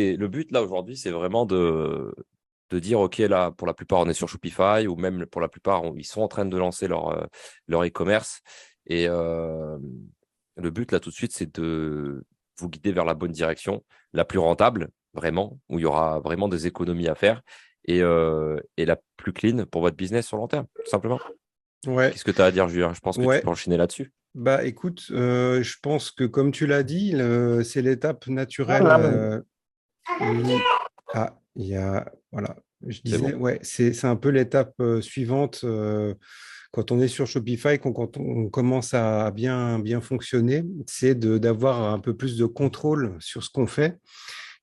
Et le but là aujourd'hui, c'est vraiment de dire, OK, là, pour la plupart, on est sur Shopify ou même pour la plupart, ils sont en train de lancer leur e-commerce. Et le but là tout de suite, c'est de vous guider vers la bonne direction, la plus rentable, vraiment, où il y aura vraiment des économies à faire et la plus clean pour votre business sur long terme, tout simplement. Ouais, Qu'est-ce que tu as à dire, Julien? Je pense que tu ouais. peux enchaîner là-dessus. Bah écoute, je pense que comme tu l'as dit, c'est l'étape naturelle. Voilà. Oui. Ah, il y a. Voilà. Je C'est disais, bon? ouais, c'est un peu l'étape suivante quand on est sur Shopify, quand on commence à bien fonctionner, c'est d'avoir un peu plus de contrôle sur ce qu'on fait.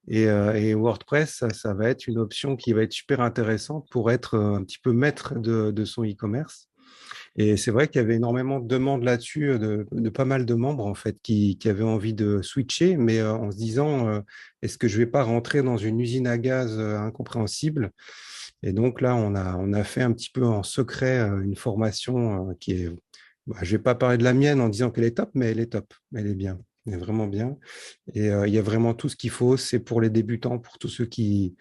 Et WordPress, ça va être une option qui va être super intéressante pour être un petit peu maître de son e-commerce. Et c'est vrai qu'il y avait énormément de demandes là-dessus de pas mal de membres en fait qui avaient envie de switcher, mais en se disant est-ce que je vais pas rentrer dans une usine à gaz incompréhensible? Et donc là, on a fait un petit peu en secret une formation qui est, bah, je vais pas parler de la mienne en disant qu'elle est top, mais elle est top, elle est bien. Elle est vraiment bien. Et il y a vraiment tout ce qu'il faut. C'est pour les débutants, pour tous ceux qui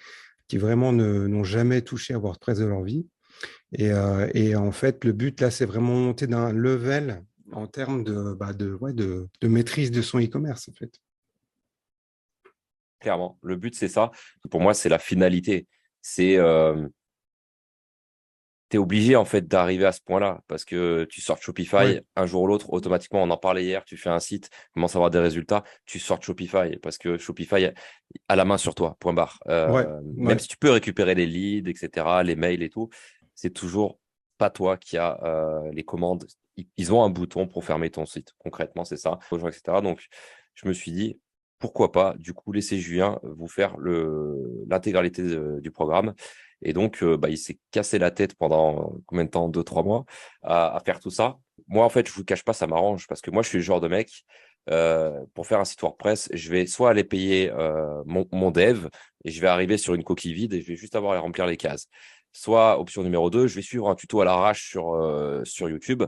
vraiment n'ont jamais touché à WordPress de leur vie. Et en fait, le but là, c'est vraiment monter d'un level en termes de maîtrise de son e-commerce, en fait. Clairement. Le but, c'est ça. Pour moi, c'est la finalité. C'est tu es obligé en fait d'arriver à ce point-là parce que tu sors de Ouais, Shopify un jour ou l'autre, automatiquement, on en parlait hier, tu fais un site, commence à avoir des résultats, tu sors de Shopify parce que Shopify a la main sur toi, point barre. ouais, Même ouais. si tu peux récupérer les leads, etc., les mails et tout, c'est toujours pas toi qui a les commandes. Ils ont un bouton pour fermer ton site. Concrètement, c'est ça, etc. Donc, je me suis dit, pourquoi pas, du coup, laisser Julien vous faire l'intégralité du programme. Et donc, il s'est cassé la tête pendant combien de temps? 2, 3 mois à faire tout ça. Moi, en fait, je vous cache pas, ça m'arrange parce que moi, je suis le genre de mec, pour faire un site WordPress, je vais soit aller payer mon dev et je vais arriver sur une coquille vide et je vais juste avoir à remplir les cases. Soit, option numéro 2, je vais suivre un tuto à l'arrache sur YouTube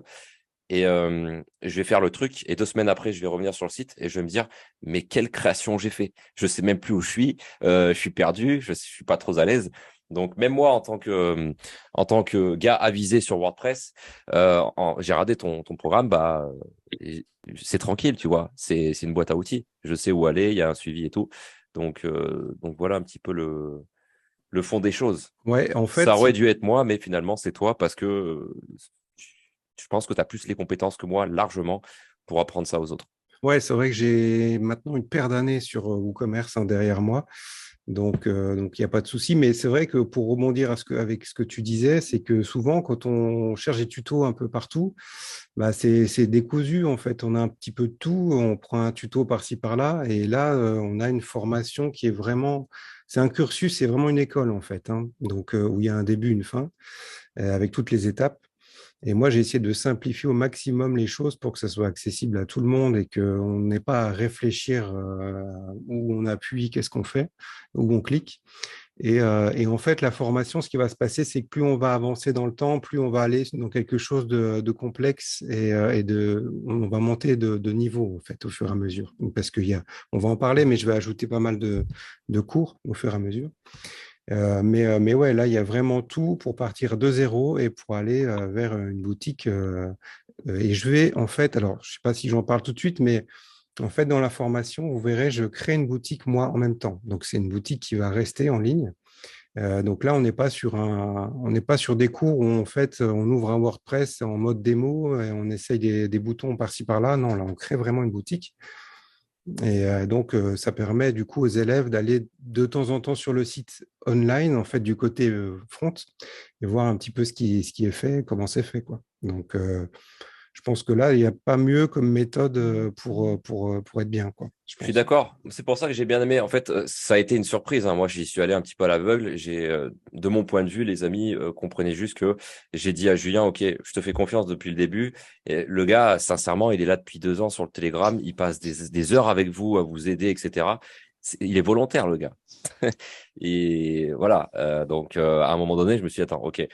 et je vais faire le truc. Et 2 semaines après, je vais revenir sur le site et je vais me dire, mais quelle création j'ai fait? Je sais même plus où je suis perdu, je suis pas trop à l'aise. Donc même moi, en tant que gars avisé sur WordPress, j'ai regardé ton programme, et c'est tranquille, tu vois. C'est une boîte à outils. Je sais où aller, il y a un suivi et tout. Donc voilà un petit peu le fond des choses. Ouais, en Ça fait, aurait dû être moi, mais finalement, c'est toi parce que je pense que tu as plus les compétences que moi, largement, pour apprendre ça aux autres. ouais, c'est vrai que j'ai maintenant une paire d'années sur WooCommerce derrière moi. Donc, il n'y a pas de souci. Mais c'est vrai que pour rebondir avec ce que tu disais, c'est que souvent, quand on cherche des tutos un peu partout, bah, c'est décousu, en fait. On a un petit peu de tout. On prend un tuto par-ci, par-là. Et là, on a une formation qui est vraiment, c'est un cursus, c'est vraiment une école, en fait, hein. Donc, où il y a un début, une fin, avec toutes les étapes. Et moi, j'ai essayé de simplifier au maximum les choses pour que ça soit accessible à tout le monde et qu'on n'ait pas à réfléchir où on appuie, qu'est-ce qu'on fait, où on clique. Et en fait, la formation, ce qui va se passer, c'est que plus on va avancer dans le temps, plus on va aller dans quelque chose de complexe on va monter de niveau en fait au fur et à mesure. Parce on va en parler, mais je vais ajouter pas mal de cours au fur et à mesure. Mais ouais, là, il y a vraiment tout pour partir de zéro et pour aller vers une boutique. Et je vais, en fait, alors, je sais pas si j'en parle tout de suite, mais en fait, dans la formation, vous verrez, je crée une boutique moi en même temps. Donc, c'est une boutique qui va rester en ligne. Donc là, on n'est pas sur des cours où en fait, on ouvre un WordPress en mode démo et on essaye des boutons par-ci par-là. Non, là, on crée vraiment une boutique. Et donc, ça permet du coup aux élèves d'aller de temps en temps sur le site online, en fait, du côté front, et voir un petit peu ce qui est fait, comment c'est fait, quoi. Donc, je pense que là, il n'y a pas mieux comme méthode pour être bien, quoi, je Je suis pense. d'accord. C'est pour ça que j'ai bien aimé. En fait, ça a été une surprise, hein. Moi, j'y suis allé un petit peu à l'aveugle. De mon point de vue, les amis comprenaient juste que j'ai dit à Julien, OK, je te fais confiance depuis le début. Et le gars, sincèrement, il est là depuis 2 ans sur le Telegram. Il passe des heures avec vous à vous aider, etc. Il est volontaire, le gars. Et voilà. Donc, à un moment donné, je me suis dit, attends, OK.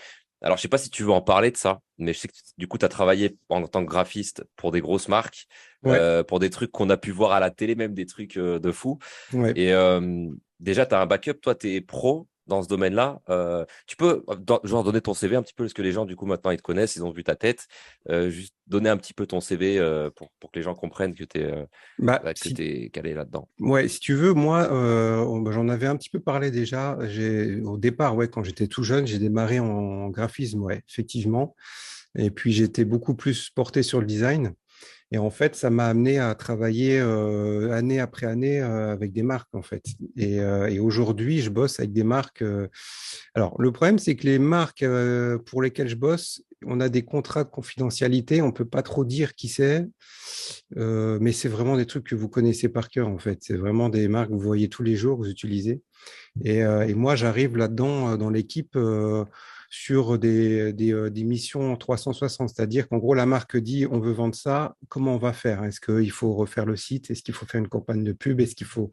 Alors, je sais pas si tu veux en parler de ça, mais je sais que du coup, tu as travaillé en tant que graphiste pour des grosses marques, Ouais, pour des trucs qu'on a pu voir à la télé, même des trucs de fou. ouais. Et déjà, tu as un backup. Toi, tu es pro dans ce domaine-là. Tu peux genre donner ton CV un petit peu, parce que les gens, du coup, maintenant, ils te connaissent, ils ont vu ta tête. Juste donner un petit peu ton CV pour que les gens comprennent que tu es, Bah, que tu calé là-dedans. ouais, si tu veux, moi, bah, j'en avais un petit peu parlé déjà. Au départ, ouais, quand j'étais tout jeune, j'ai démarré en graphisme, ouais, effectivement. Et puis, j'étais beaucoup plus porté sur le design. Et en fait, ça m'a amené à travailler année après année avec des marques, en fait. Et aujourd'hui, je bosse avec des marques. Alors, le problème, c'est que les marques pour lesquelles je bosse, on a des contrats de confidentialité. On peut pas trop dire qui c'est, mais c'est vraiment des trucs que vous connaissez par cœur, en fait. C'est vraiment des marques que vous voyez tous les jours, que vous utilisez. Et moi, j'arrive là-dedans, dans l'équipe, sur des missions 360, c'est-à-dire qu'en gros, la marque dit, on veut vendre ça, comment on va faire? Est-ce qu'il faut refaire le site? Est-ce qu'il faut faire une campagne de pub? Est-ce qu'il faut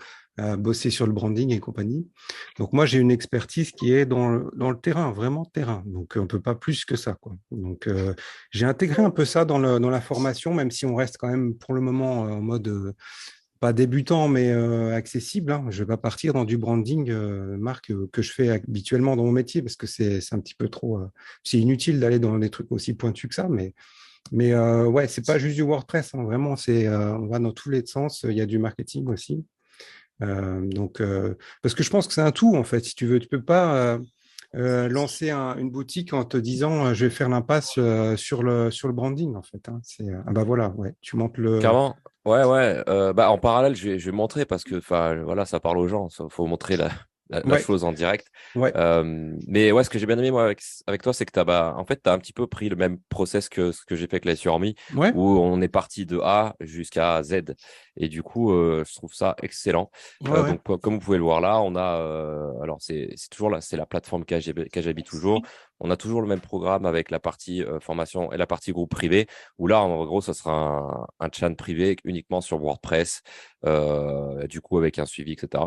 bosser sur le branding et compagnie? Donc moi, j'ai une expertise qui est dans le terrain, vraiment terrain. Donc on ne peut pas plus que ça, quoi. Donc j'ai intégré un peu ça dans la formation, même si on reste quand même pour le moment en mode pas débutant, mais accessible, hein. Je ne vais pas partir dans du branding, marque, que je fais habituellement dans mon métier, parce que c'est un petit peu trop. C'est inutile d'aller dans des trucs aussi pointus que ça, mais ouais, c'est pas juste du WordPress, hein. Vraiment, on va dans tous les sens. Il y a du marketing aussi. Parce que je pense que c'est un tout, en fait. Si tu veux, tu peux pas lancer une boutique en te disant je vais faire l'impasse sur le branding, en fait, hein. Ah bah voilà, ouais, tu montes le. Clairement, ouais, ouais. Bah, en parallèle, je vais montrer parce que voilà, ça parle aux gens. Il faut montrer la Ouais, chose en direct. ouais, Mais ouais, ce que j'ai bien aimé moi avec toi, c'est que en fait, tu as un petit peu pris le même process que ce que j'ai fait avec la Surmi, ouais, où on est parti de A jusqu'à Z. Et du coup, je trouve ça excellent. ouais, ouais. Donc, comme vous pouvez le voir là, on a, alors c'est toujours là, c'est la plateforme KGB toujours. On a toujours le même programme avec la partie formation et la partie groupe privé où là, en gros, ça sera un chat privé uniquement sur WordPress, du coup, avec un suivi, etc.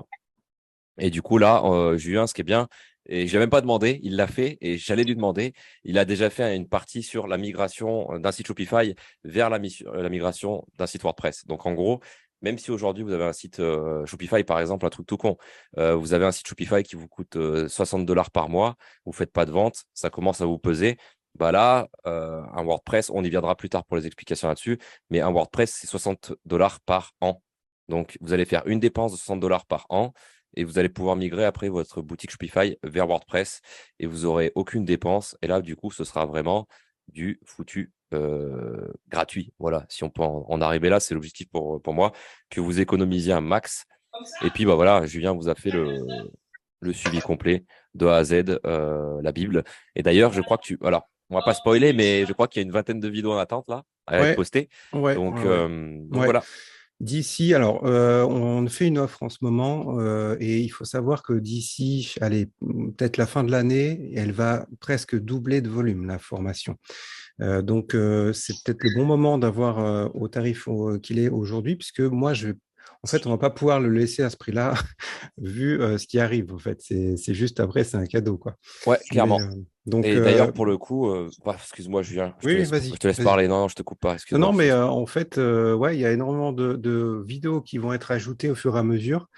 Et du coup, là, Julien, ce qui est bien, et je n'ai même pas demandé, il l'a fait, et j'allais lui demander, il a déjà fait une partie sur la migration d'un site Shopify vers la migration d'un site WordPress. Donc, en gros, même si aujourd'hui, vous avez un site Shopify, par exemple, un truc tout con, vous avez un site Shopify qui vous coûte $60 par mois, vous ne faites pas de vente, ça commence à vous peser. Bah là, un WordPress, on y viendra plus tard pour les explications là-dessus, mais un WordPress, c'est $60 par an. Donc, vous allez faire une dépense de $60 par an et vous allez pouvoir migrer après votre boutique Shopify vers WordPress et vous n'aurez aucune dépense. Et là, du coup, ce sera vraiment du foutu gratuit. Voilà, si on peut en arriver là, c'est l'objectif pour moi, que vous économisiez un max. Et puis, bah voilà, Julien vous a fait le suivi complet de A à Z, la Bible. Et d'ailleurs, je crois que alors, on va pas spoiler, mais je crois qu'il y a une vingtaine de vidéos en attente là, à être Ouais, postées. ouais, Donc, ouais, ouais. Ouais. voilà. D'ici, alors, on fait une offre en ce moment et il faut savoir que d'ici, allez, peut-être la fin de l'année, elle va presque doubler de volume, la formation. Donc, c'est peut-être le bon moment d'avoir au tarif qu'il est aujourd'hui, puisque moi, en fait, on va pas pouvoir le laisser à ce prix-là, vu ce qui arrive. En fait, c'est juste après, c'est un cadeau, quoi. Ouais, Mais clairement. donc, Et d'ailleurs, pour le coup, excuse-moi, Julien, oui, oui, je vas-y, te laisse vas-y. parler. Non, non, je te coupe pas, Non, non, excuse-moi. mais en fait, ouais, il y a énormément de vidéos qui vont être ajoutées au fur et à mesure.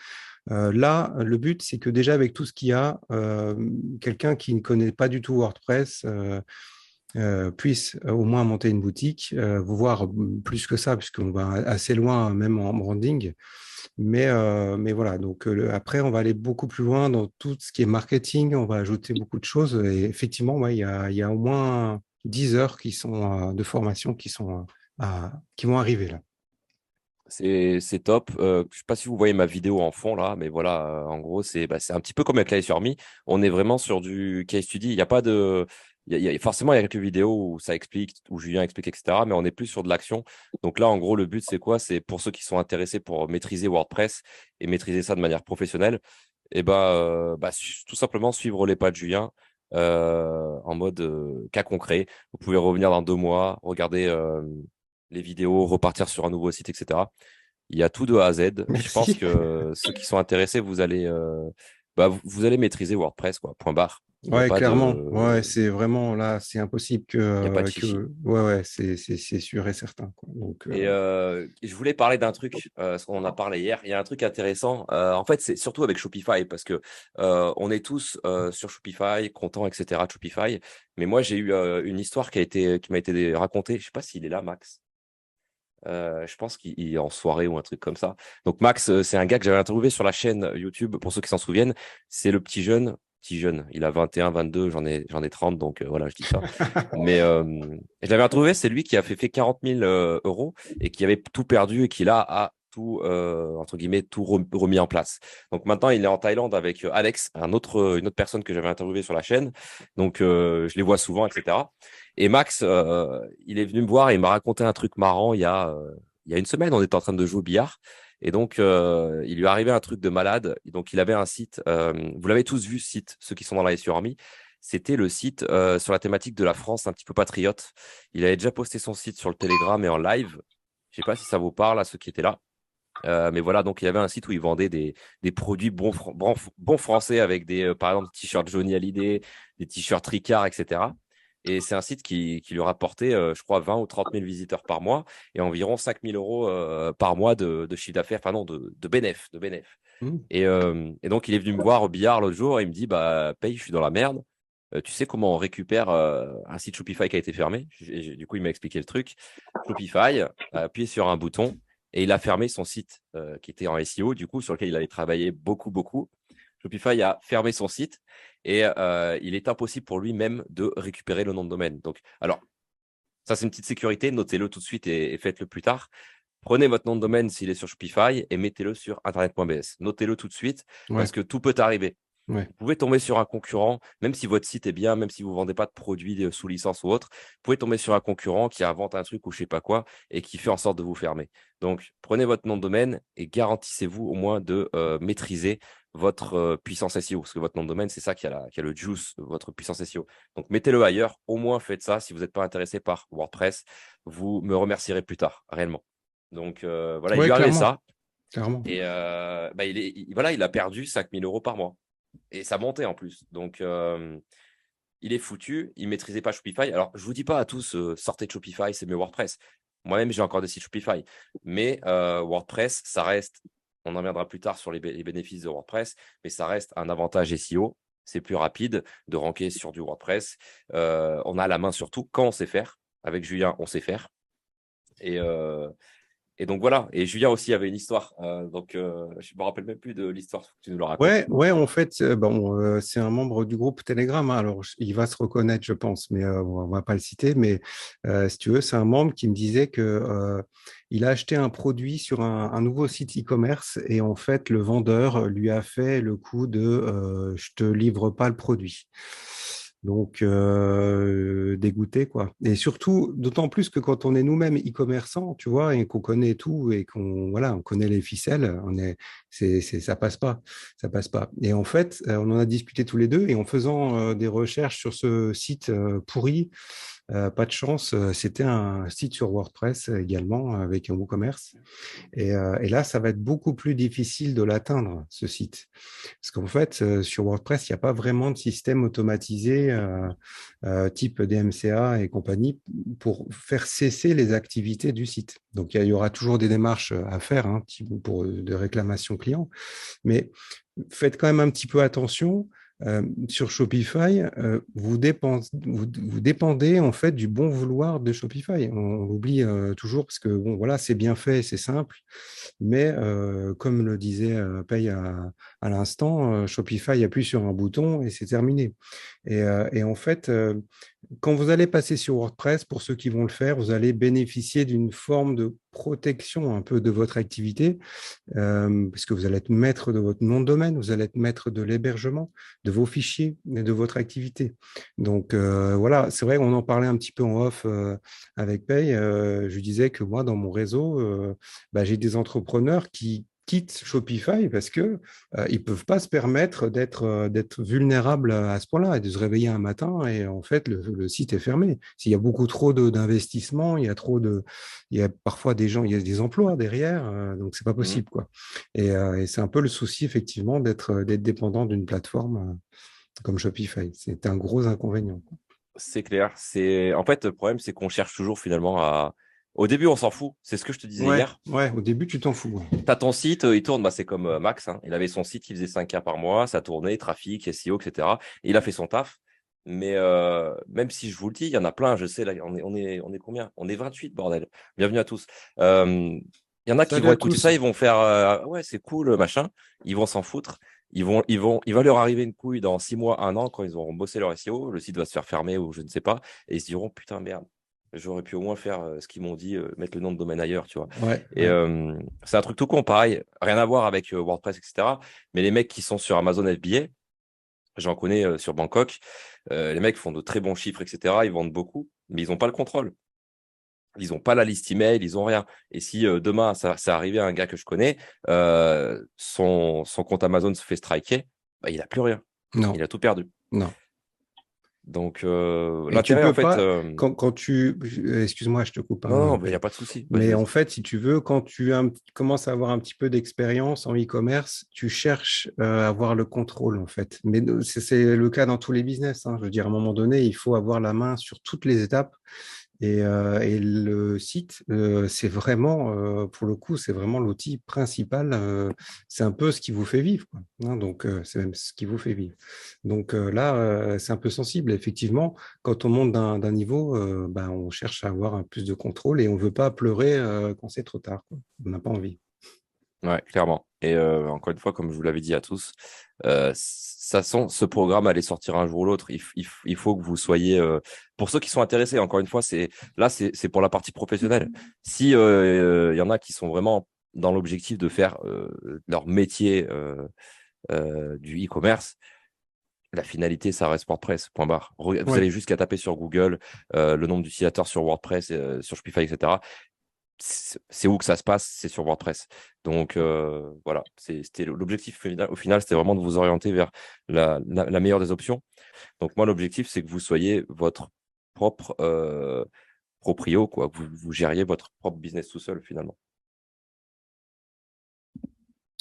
Là, le but, c'est que déjà avec tout ce qu'il y a, quelqu'un qui ne connaît pas du tout WordPress puisse au moins monter une boutique, voire plus que ça, puisqu'on va assez loin, même en branding. Mais voilà, donc après, on va aller beaucoup plus loin dans tout ce qui est marketing, on va ajouter beaucoup de choses. Et effectivement, ouais, il y a au moins 10 heures de formation qui vont arriver là. C'est top. Je sais pas si vous voyez ma vidéo en fond là, mais voilà, en gros, c'est un petit peu comme avec la sur Me. On est vraiment sur du case study. Il n'y a pas de. Forcément, il y a quelques vidéos où ça explique, où Julien explique, etc. Mais on est plus sur de l'action. Donc là, en gros, le but, c'est quoi? C'est pour ceux qui sont intéressés pour maîtriser WordPress et maîtriser ça de manière professionnelle, et tout simplement suivre les pas de Julien en mode cas concret. Vous pouvez revenir dans 2 mois, regarder les vidéos, repartir sur un nouveau site, etc. Il y a tout de A à Z. Et je pense Merci. que ceux qui sont intéressés, vous allez bah, vous allez maîtriser WordPress, quoi, point barre. Il n'y a Ouais, pas clairement. Ouais, de, c'est vraiment là, c'est impossible il y a pas de que... chichi. Ouais, ouais, c'est sûr et certain, quoi. Donc, Et je voulais parler d'un truc, parce qu'on en a parlé hier. Il y a un truc intéressant. En fait, c'est surtout avec Shopify, parce que on est tous sur Shopify, contents, etc. de Shopify. Mais moi, j'ai eu une histoire qui m'a été racontée. Je sais pas s'il est là, Max. Je pense qu'il est en soirée ou un truc comme ça. Donc Max, c'est un gars que j'avais interviewé sur la chaîne YouTube, pour ceux qui s'en souviennent. C'est le petit jeune. Petit jeune, il a 21, 22, j'en ai 30, donc voilà, je dis ça. Mais je l'avais retrouvé, c'est lui qui a fait 40 000 euros et qui avait tout perdu et qui là a tout, entre guillemets, tout remis en place. Donc maintenant, il est en Thaïlande avec Alex, une autre personne que j'avais interviewé sur la chaîne. Donc je les vois souvent, etc. Et Max, il est venu me voir et il m'a raconté un truc marrant il y a une semaine. On était en train de jouer au billard. Et donc, il lui est arrivé un truc de malade. Donc, il avait un site. Vous l'avez tous vu, ce site, ceux qui sont dans la SU Army. C'était le site sur la thématique de la France, un petit peu patriote. Il avait déjà posté son site sur le Telegram et en live. Je sais pas si ça vous parle à ceux qui étaient là. Mais voilà, donc il y avait un site où il vendait des produits bons français avec par exemple, des t-shirts Johnny Hallyday, des t-shirts Ricard, etc. Et c'est un site qui lui rapportait, je crois, 20 ou 30 000 visiteurs par mois et environ 5 000 euros par mois de chiffre d'affaires, enfin non, de bénéf, de bénéf. hmm. Et donc, il est venu me voir au billard l'autre jour et il me dit, bah, paye, je suis dans la merde. Tu sais comment on récupère un site Shopify qui a été fermé? Du coup, il m'a expliqué le truc. Shopify, appuyé sur un bouton et il a fermé son site qui était en SEO, du coup, sur lequel il avait travaillé beaucoup, beaucoup. Shopify a fermé son site et il est impossible pour lui même de récupérer le nom de domaine. Donc, alors, ça, c'est une petite sécurité. Notez-le tout de suite et faites-le plus tard. Prenez votre nom de domaine s'il est sur Shopify et mettez-le sur internet.bs. Notez-le tout de suite Ouais, parce que tout peut arriver. ouais. Vous pouvez tomber sur un concurrent, même si votre site est bien, même si vous ne vendez pas de produits sous licence ou autre, vous pouvez tomber sur un concurrent qui invente un truc ou je sais pas quoi et qui fait en sorte de vous fermer. Donc, prenez votre nom de domaine et garantissez-vous au moins de maîtriser votre puissance SEO, parce que votre nom de domaine, c'est ça qui a le juice, votre puissance SEO. Donc, mettez-le ailleurs, au moins faites ça. Si vous n'êtes pas intéressé par WordPress, vous me remercierez plus tard, réellement. Donc, voilà, il Ouais, lui est arrivé clairement, ça. clairement. Et bah, voilà, il a perdu 5 000 euros par mois. Et ça montait en plus. Donc, il est foutu. Il ne maîtrisait pas Shopify. Alors, je ne vous dis pas à tous, sortez de Shopify, c'est mieux WordPress. Moi-même, j'ai encore des sites Shopify. Mais WordPress, ça reste, on en reviendra plus tard sur les bénéfices de WordPress, mais ça reste un avantage SEO. C'est plus rapide de ranker sur du WordPress. On a la main sur tout quand on sait faire. Avec Julien, on sait faire. Et, donc voilà. Et Julien aussi avait une histoire. Donc je me rappelle même plus de l'histoire. Faut que tu nous la racontes. Ouais, ouais, en fait, bon, c'est un membre du groupe Telegram, hein. Alors, il va se reconnaître, je pense, mais on va pas le citer. Mais si tu veux, c'est un membre qui me disait que il a acheté un produit sur un nouveau site e-commerce et en fait, le vendeur lui a fait le coup de je te livre pas le produit. Donc, dégoûté, quoi. Et surtout, d'autant plus que quand on est nous-mêmes e-commerçants, tu vois, et qu'on connaît tout et qu'on voilà, on connaît les ficelles, ça passe pas, ça passe pas. Et en fait, on en a discuté tous les deux et en faisant des recherches sur ce site pourri, pas de chance, c'était un site sur WordPress également avec un WooCommerce. Et là, ça va être beaucoup plus difficile de l'atteindre, ce site. Parce qu'en fait, sur WordPress, il n'y a pas vraiment de système automatisé type DMCA et compagnie pour faire cesser les activités du site. Donc, il y aura toujours des démarches à faire hein, pour de réclamation client. Mais faites quand même un petit peu attention. Sur Shopify, vous dépendez en fait du bon vouloir de Shopify. On l'oublie toujours parce que bon, voilà, c'est bien fait, c'est simple. Mais comme le disait Pay à l'instant, Shopify appuie sur un bouton et c'est terminé. Et en fait, quand vous allez passer sur WordPress, pour ceux qui vont le faire, vous allez bénéficier d'une forme de protection un peu de votre activité, parce que vous allez être maître de votre nom de domaine, vous allez être maître de l'hébergement, de vos fichiers et de votre activité. Donc voilà, c'est vrai, on en parlait un petit peu en off avec Pay. Je disais que moi, dans mon réseau, j'ai des entrepreneurs quittent Shopify parce que ils peuvent pas se permettre d'être vulnérables à ce point-là et de se réveiller un matin et en fait le site est fermé. S'il y a beaucoup trop d'investissements, il y a parfois des gens, il y a des emplois derrière, donc c'est pas Mhm. possible quoi. Et c'est un peu le souci effectivement d'être dépendant d'une plateforme comme Shopify. C'est un gros inconvénient. C'est clair. En fait, le problème, c'est qu'on cherche toujours finalement à. Au début, on s'en fout. C'est ce que je te disais Ouais, hier. ouais, au début, tu t'en fous. Ouais. T'as ton site, il tourne, bah, c'est comme Max, hein. Il avait son site, il faisait 5K par mois, ça tournait, trafic, SEO, etc. Et il a fait son taf. Mais même si je vous le dis, il y en a plein, je sais, là, on est combien? On est 28, bordel. Bienvenue à tous. Il y en a qui Salut vont à écouter tous. ça, ils vont faire ouais, c'est cool, machin. Ils vont s'en foutre. Il va leur arriver une couille dans 6 mois, 1 an, quand ils auront bossé leur SEO, le site va se faire fermer ou je ne sais pas. Et ils se diront, putain, merde, j'aurais pu au moins faire ce qu'ils m'ont dit, mettre le nom de domaine ailleurs, tu vois. Ouais, Et ouais. c'est un truc tout con, pareil, rien à voir avec WordPress, etc. Mais les mecs qui sont sur Amazon FBA, j'en connais sur Bangkok, les mecs font de très bons chiffres, etc. Ils vendent beaucoup, mais ils n'ont pas le contrôle. Ils n'ont pas la liste email, ils n'ont rien. Et si demain, ça arrivait à un gars que je connais, son compte Amazon se fait striker, bah, il n'a plus rien. Non, Il a tout perdu. non. Donc, Et tu l'intérêt, en peux fait, pas, quand tu, excuse-moi, je te coupe, non, hein, non, il n'y a pas de souci. Vas-y, mais en vas-y. fait, si tu veux, quand tu commences à avoir un petit peu d'expérience en e-commerce, tu cherches à avoir le contrôle, en fait. Mais c'est le cas dans tous les business, hein. Je veux dire, à un moment donné, il faut avoir la main sur toutes les étapes. Et le site, c'est vraiment, pour le coup, c'est vraiment l'outil principal. C'est un peu ce qui vous fait vivre, quoi, hein. Donc, c'est même ce qui vous fait vivre. Donc là, c'est un peu sensible. Effectivement, quand on monte d'un niveau, ben, on cherche à avoir un plus de contrôle et on veut pas pleurer quand c'est trop tard, quoi. On n'a pas envie. Ouais, clairement. Et encore une fois, comme je vous l'avais dit à tous, ce programme allait sortir un jour ou l'autre. Il faut que vous soyez, pour ceux qui sont intéressés, encore une fois, c'est pour la partie professionnelle. Si il y en a qui sont vraiment dans l'objectif de faire leur métier du e-commerce, la finalité, ça reste WordPress, point barre. Vous Ouais. avez juste qu'à taper sur Google le nombre d'utilisateurs sur WordPress, sur Shopify, etc. C'est où que ça se passe, c'est sur WordPress. Donc voilà, c'était l'objectif final. Au final, c'était vraiment de vous orienter vers la meilleure des options. Donc moi, l'objectif, c'est que vous soyez votre propre proprio, quoi, que vous gériez votre propre business tout seul finalement.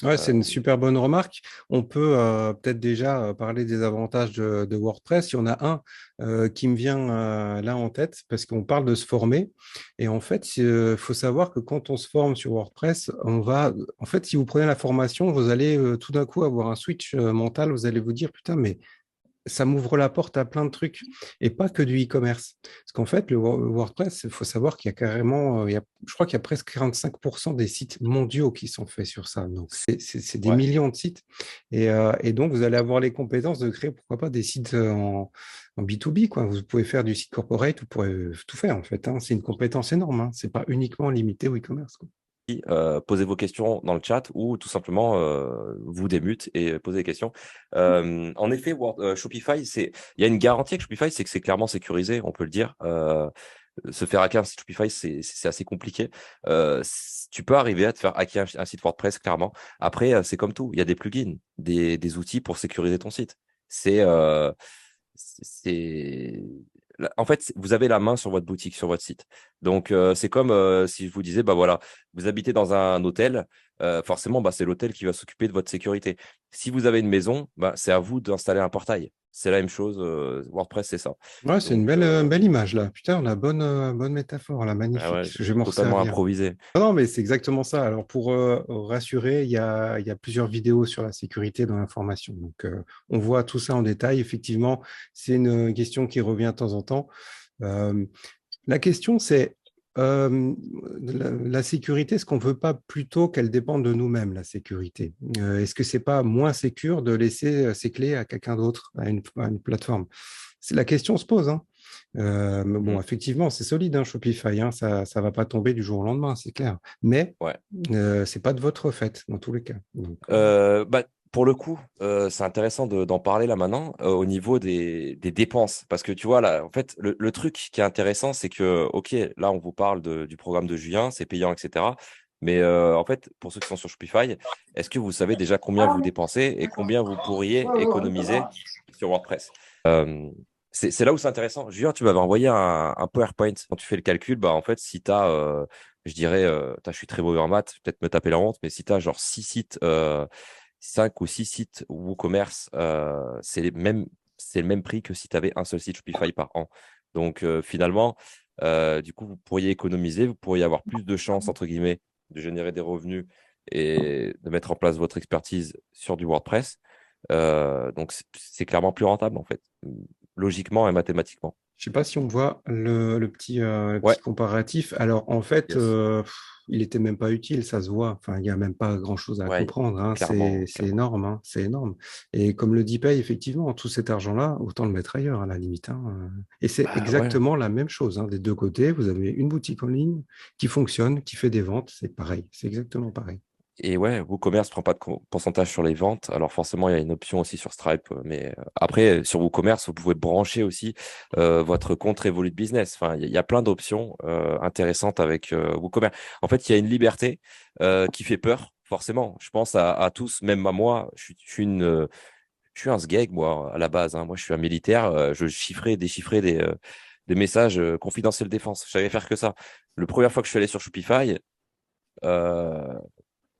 Ouais, c'est Euh, une super bonne remarque. On peut peut-être déjà parler des avantages de WordPress. Il y en a un qui me vient là en tête parce qu'on parle de se former. Et en fait, il faut savoir que quand on se forme sur WordPress, en fait, si vous prenez la formation, vous allez tout d'un coup avoir un switch mental. Vous allez vous dire, putain, mais ça m'ouvre la porte à plein de trucs et pas que du e-commerce. Parce qu'en fait, le WordPress, il faut savoir qu'il y a carrément, je crois qu'il y a presque 45% des sites mondiaux qui sont faits sur ça. Donc, c'est des ouais. millions de sites. Et donc, vous allez avoir les compétences de créer, pourquoi pas, des sites en B2B, quoi. Vous pouvez faire du site corporate, vous pourrez tout faire, en fait, hein. C'est une compétence énorme, hein. C'est pas uniquement limité au e-commerce, quoi. Posez vos questions dans le chat ou tout simplement vous démute et posez des questions. En effet, Shopify, il y a une garantie avec Shopify, c'est que c'est clairement sécurisé, on peut le dire. Se faire hacker un site Shopify, c'est assez compliqué. Tu peux arriver à te faire hacker un site WordPress, clairement. Après, c'est comme tout, il y a des plugins, des outils pour sécuriser ton site. C'est c'est en fait, vous avez la main sur votre boutique, sur votre site. Donc, c'est comme si je vous disais, bah voilà, vous habitez dans un hôtel, forcément, bah, c'est l'hôtel qui va s'occuper de votre sécurité. Si vous avez une maison, bah, c'est à vous d'installer un portail. C'est la même chose, WordPress, c'est ça. Ouais, c'est Donc, une belle image, là. Putain, la bonne métaphore, là, ah magnifique. ouais, Je vais m'en totalement resservir. improvisé. Non, non, mais c'est exactement ça. Alors, pour rassurer, il y a plusieurs vidéos sur la sécurité dans l'information. Donc, on voit tout ça en détail. Effectivement, c'est une question qui revient de temps en temps. Euh, la question, c'est la sécurité, est-ce qu'on ne veut pas plutôt qu'elle dépende de nous-mêmes, la sécurité? Est-ce que c'est pas moins sécure de laisser ses clés à quelqu'un d'autre, à une plateforme? La question se pose, hein. Mais bon, Mm. effectivement, c'est solide, hein, Shopify, hein, ça ne va pas tomber du jour au lendemain, c'est clair. Mais Ouais. c'est pas de votre fait, dans tous les cas. Donc, Bah, pour le coup, c'est intéressant d'en parler là maintenant au niveau des dépenses. Parce que tu vois, là, en fait, le truc qui est intéressant, c'est que, OK, là, on vous parle du programme de Julien, c'est payant, etc. Mais en fait, pour ceux qui sont sur Shopify, est-ce que vous savez déjà combien vous dépensez et combien vous pourriez économiser sur WordPress? Euh, c'est là où c'est intéressant. Julien, tu m'avais envoyé un PowerPoint. Quand tu fais le calcul, bah, en fait, si tu as, je dirais, je suis très mauvais en maths, peut-être me taper la honte, mais si tu as genre 6 sites, 5 ou 6 sites WooCommerce, c'est le même prix que si tu avais un seul site Shopify par an. Donc, finalement, du coup, vous pourriez économiser, vous pourriez avoir plus de chances, entre guillemets, de générer des revenus et de mettre en place votre expertise sur du WordPress. Donc, c'est clairement plus rentable, en fait, logiquement et mathématiquement. Je sais pas si on voit le Ouais, petit comparatif. Alors, en fait, yes. il était même pas utile, ça se voit. Enfin, il n'y a même pas grand-chose à Ouais, comprendre, hein. clairement, C'est clairement. énorme, hein. C'est énorme. Et comme le dit Pay, effectivement, tout cet argent-là, autant le mettre ailleurs, à la limite, hein. Et c'est Bah ouais. exactement la même chose, hein. Des deux côtés, vous avez une boutique en ligne qui fonctionne, qui fait des ventes. C'est pareil. C'est exactement pareil. Et ouais, WooCommerce prend pas de pourcentage sur les ventes. Alors forcément, il y a une option aussi sur Stripe. Mais après, sur WooCommerce, vous pouvez brancher aussi votre compte Revolut Business. Enfin, il y a plein d'options intéressantes avec WooCommerce. En fait, il y a une liberté qui fait peur, forcément. Je pense à tous, même à moi. Je suis un sgeg, moi, à la base, hein. Moi, je suis un militaire. Je chiffrais et déchiffrais des messages confidentiels défense. Je savais faire que ça. La première fois que je suis allé sur Shopify, euh,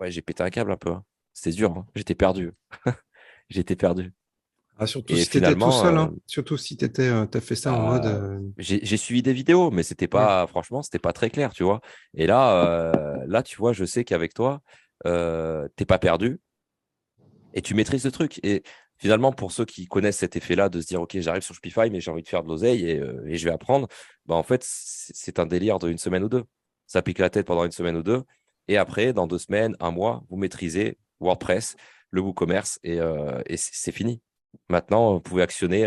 ouais, j'ai pété un câble un peu, hein. C'est dur, hein. J'étais perdu. J'étais perdu. Ah, surtout Et si tu étais tout finalement, seul, hein. Surtout si tu as fait ça en mode. bah, j'ai suivi des vidéos, mais c'était Ouais. pas, franchement, c'était pas très clair, tu vois. Et là, tu vois, je sais qu'avec toi, t'es pas perdu et tu maîtrises le truc. Et finalement, pour ceux qui connaissent cet effet-là de se dire, OK, j'arrive sur Shopify, mais j'ai envie de faire de l'oseille et je vais apprendre, bah, en fait, c'est un délire d'une semaine ou deux. Ça pique la tête pendant une semaine ou deux. Et après, dans 2 semaines, un mois, vous maîtrisez WordPress, le WooCommerce et c'est fini. Maintenant, vous pouvez actionner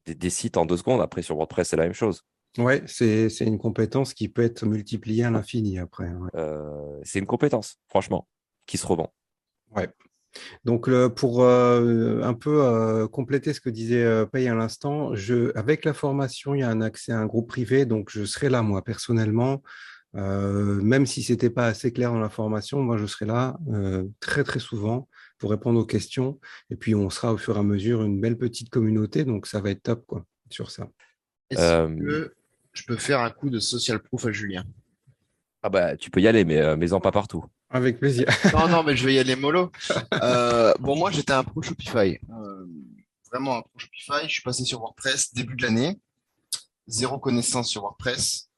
des sites en 2 secondes. Après, sur WordPress, c'est la même chose. Ouais, c'est une compétence qui peut être multipliée à l'infini après, ouais. C'est une compétence, franchement, qui se revend. Ouais. Donc, pour un peu compléter ce que disait Paye à l'instant, avec la formation, il y a un accès à un groupe privé, donc je serai là, moi, personnellement. Même si c'était pas assez clair dans la formation, moi, je serai là très, très souvent pour répondre aux questions. Et puis, on sera au fur et à mesure une belle petite communauté, donc ça va être top, quoi, sur ça. Est-ce Euh, que je peux faire un coup de social proof à Julien? ah bah, tu peux y aller, mais en pas partout. Avec plaisir. Non, non, mais je vais y aller mollo. Bon, moi, j'étais un pro Shopify. Vraiment un pro Shopify. Je suis passé sur WordPress début de l'année. Zéro connaissance sur WordPress,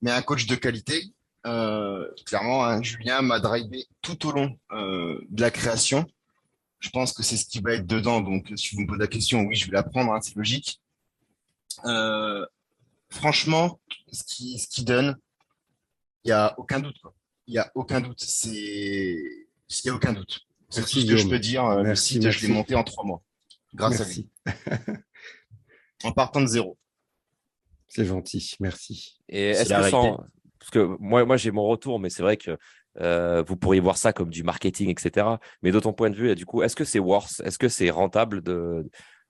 mais un coach de qualité. Clairement, hein, Julien m'a drivé tout au long de la création. Je pense que c'est ce qui va être dedans. Donc, si vous me posez la question, oui, je vais l'apprendre, hein, c'est logique. Euh, Franchement, ce qui donne, il n'y a aucun doute, quoi. Il n'y a aucun doute. Il y a aucun doute. C'est tout Merci, ce que je peux Guillaume. dire. Le Merci, site, je l'ai merci, monté en 3 mois, grâce à lui. merci. En partant de zéro. C'est gentil, merci. Et C'est est-ce la que réalité. parce que moi j'ai mon retour, mais c'est vrai que vous pourriez voir ça comme du marketing, etc. Mais de ton point de vue, et du coup, est-ce que c'est worth, est-ce que c'est rentable de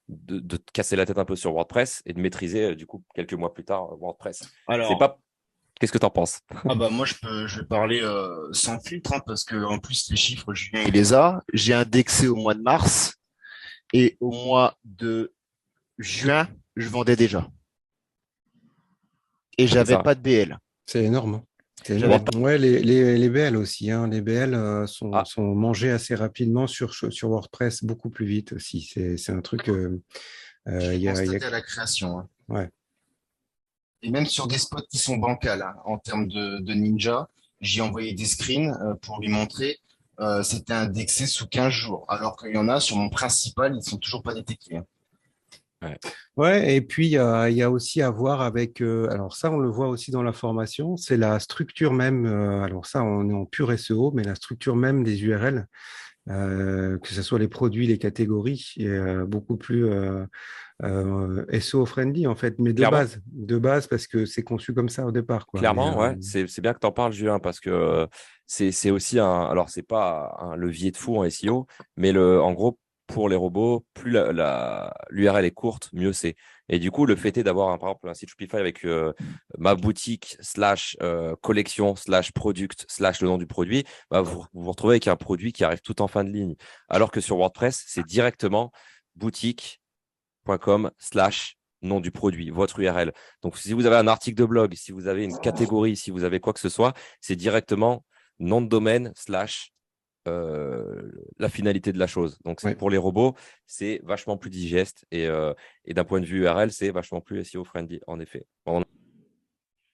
te casser la tête un peu sur WordPress et de maîtriser, du coup, quelques mois plus tard, WordPress? C'est Alors, pas, qu'est-ce que tu en penses? ah bah moi je vais parler sans filtre hein, parce que en plus les chiffres Julien il les a. J'ai indexé au mois de mars et au mois de juin je vendais déjà et C'est j'avais ça. pas de BL. C'est énorme, hein. C'est J'avais énorme. pas. Ouais, les BL aussi, hein. Les BL Ah, sont mangés assez rapidement sur WordPress, beaucoup plus vite aussi. C'est un truc. Je l'ai Il y a... constaté à la création, hein. Ouais. Et même sur des spots qui sont bancals hein, en termes de Ninja, j'ai envoyé des screens pour lui montrer. C'était indexé sous 15 jours, alors qu'il y en a sur mon principal, ils sont toujours pas détectés, hein. ouais. Ouais, et puis il y a aussi à voir avec, alors ça on le voit aussi dans la formation, c'est la structure même, alors ça on est en pur SEO, mais la structure même des URL, que ce soit les produits, les catégories, est beaucoup plus SEO friendly en fait, mais Clairement. de base parce que c'est conçu comme ça au départ, quoi. Mais Clairement, ouais, c'est bien que tu en parles, Julien, parce que c'est aussi alors c'est pas un levier de fou en SEO, mais en gros, pour les robots, plus l'URL est courte, mieux c'est. Et du coup, le fait est d'avoir, par exemple, un site Shopify avec ma boutique / collection / product / le nom du produit, bah, vous vous retrouvez avec un produit qui arrive tout en fin de ligne. Alors que sur WordPress, c'est directement boutique.com / nom du produit, votre URL. Donc, si vous avez un article de blog, si vous avez une catégorie, si vous avez quoi que ce soit, c'est directement nom de domaine / la finalité de la chose. Donc, Ouais. pour les robots, c'est vachement plus digeste et d'un point de vue URL, c'est vachement plus SEO friendly, en effet.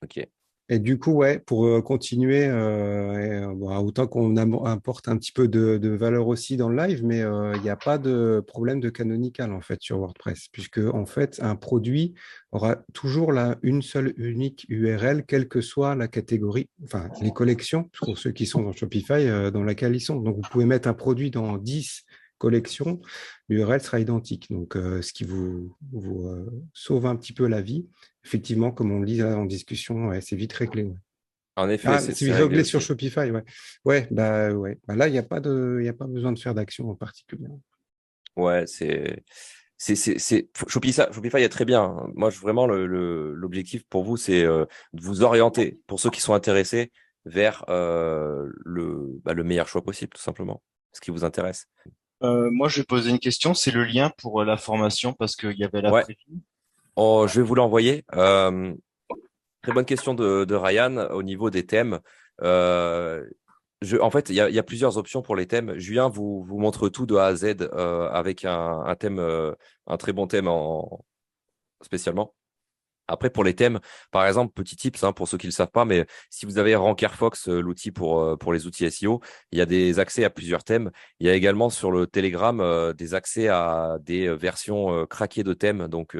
Ok. Et du coup, ouais, pour continuer, bon, autant qu'on apporte un petit peu de valeur aussi dans le live, mais il n'y a pas de problème de canonical en fait sur WordPress, puisque en fait, un produit aura toujours une seule unique URL, quelle que soit la catégorie, enfin les collections, pour ceux qui sont dans Shopify, dans laquelle ils sont. Donc, vous pouvez mettre un produit dans 10 collections, l'URL sera identique. Donc, ce qui vous sauve un petit peu la vie. Effectivement, comme on le dit là en discussion, ouais, c'est vite réglé. Ouais. En effet, Ah, c'est c'est réglé réglé sur aussi. Shopify, ouais. Ouais. Bah là, il y a pas besoin de faire d'action en particulier. Ouais, Shopify est très bien. Moi, vraiment, l'objectif pour vous, c'est de vous orienter, pour ceux qui sont intéressés, vers le meilleur choix possible, tout simplement, ce qui vous intéresse. Moi, je vais poser une question. C'est le lien pour la formation parce qu'il y avait la Ouais, prévue. oh, je vais vous l'envoyer. Très bonne question de Ryan au niveau des thèmes. Euh, en fait, il y a plusieurs options pour les thèmes. Julien vous montre tout de A à Z avec un thème, un très bon thème spécialement. Après, pour les thèmes, par exemple, petit tips pour ceux qui ne le savent pas, mais si vous avez Rankerfox, l'outil pour les outils SEO, il y a des accès à plusieurs thèmes. Il y a également sur le Telegram des accès à des versions craquées de thèmes, donc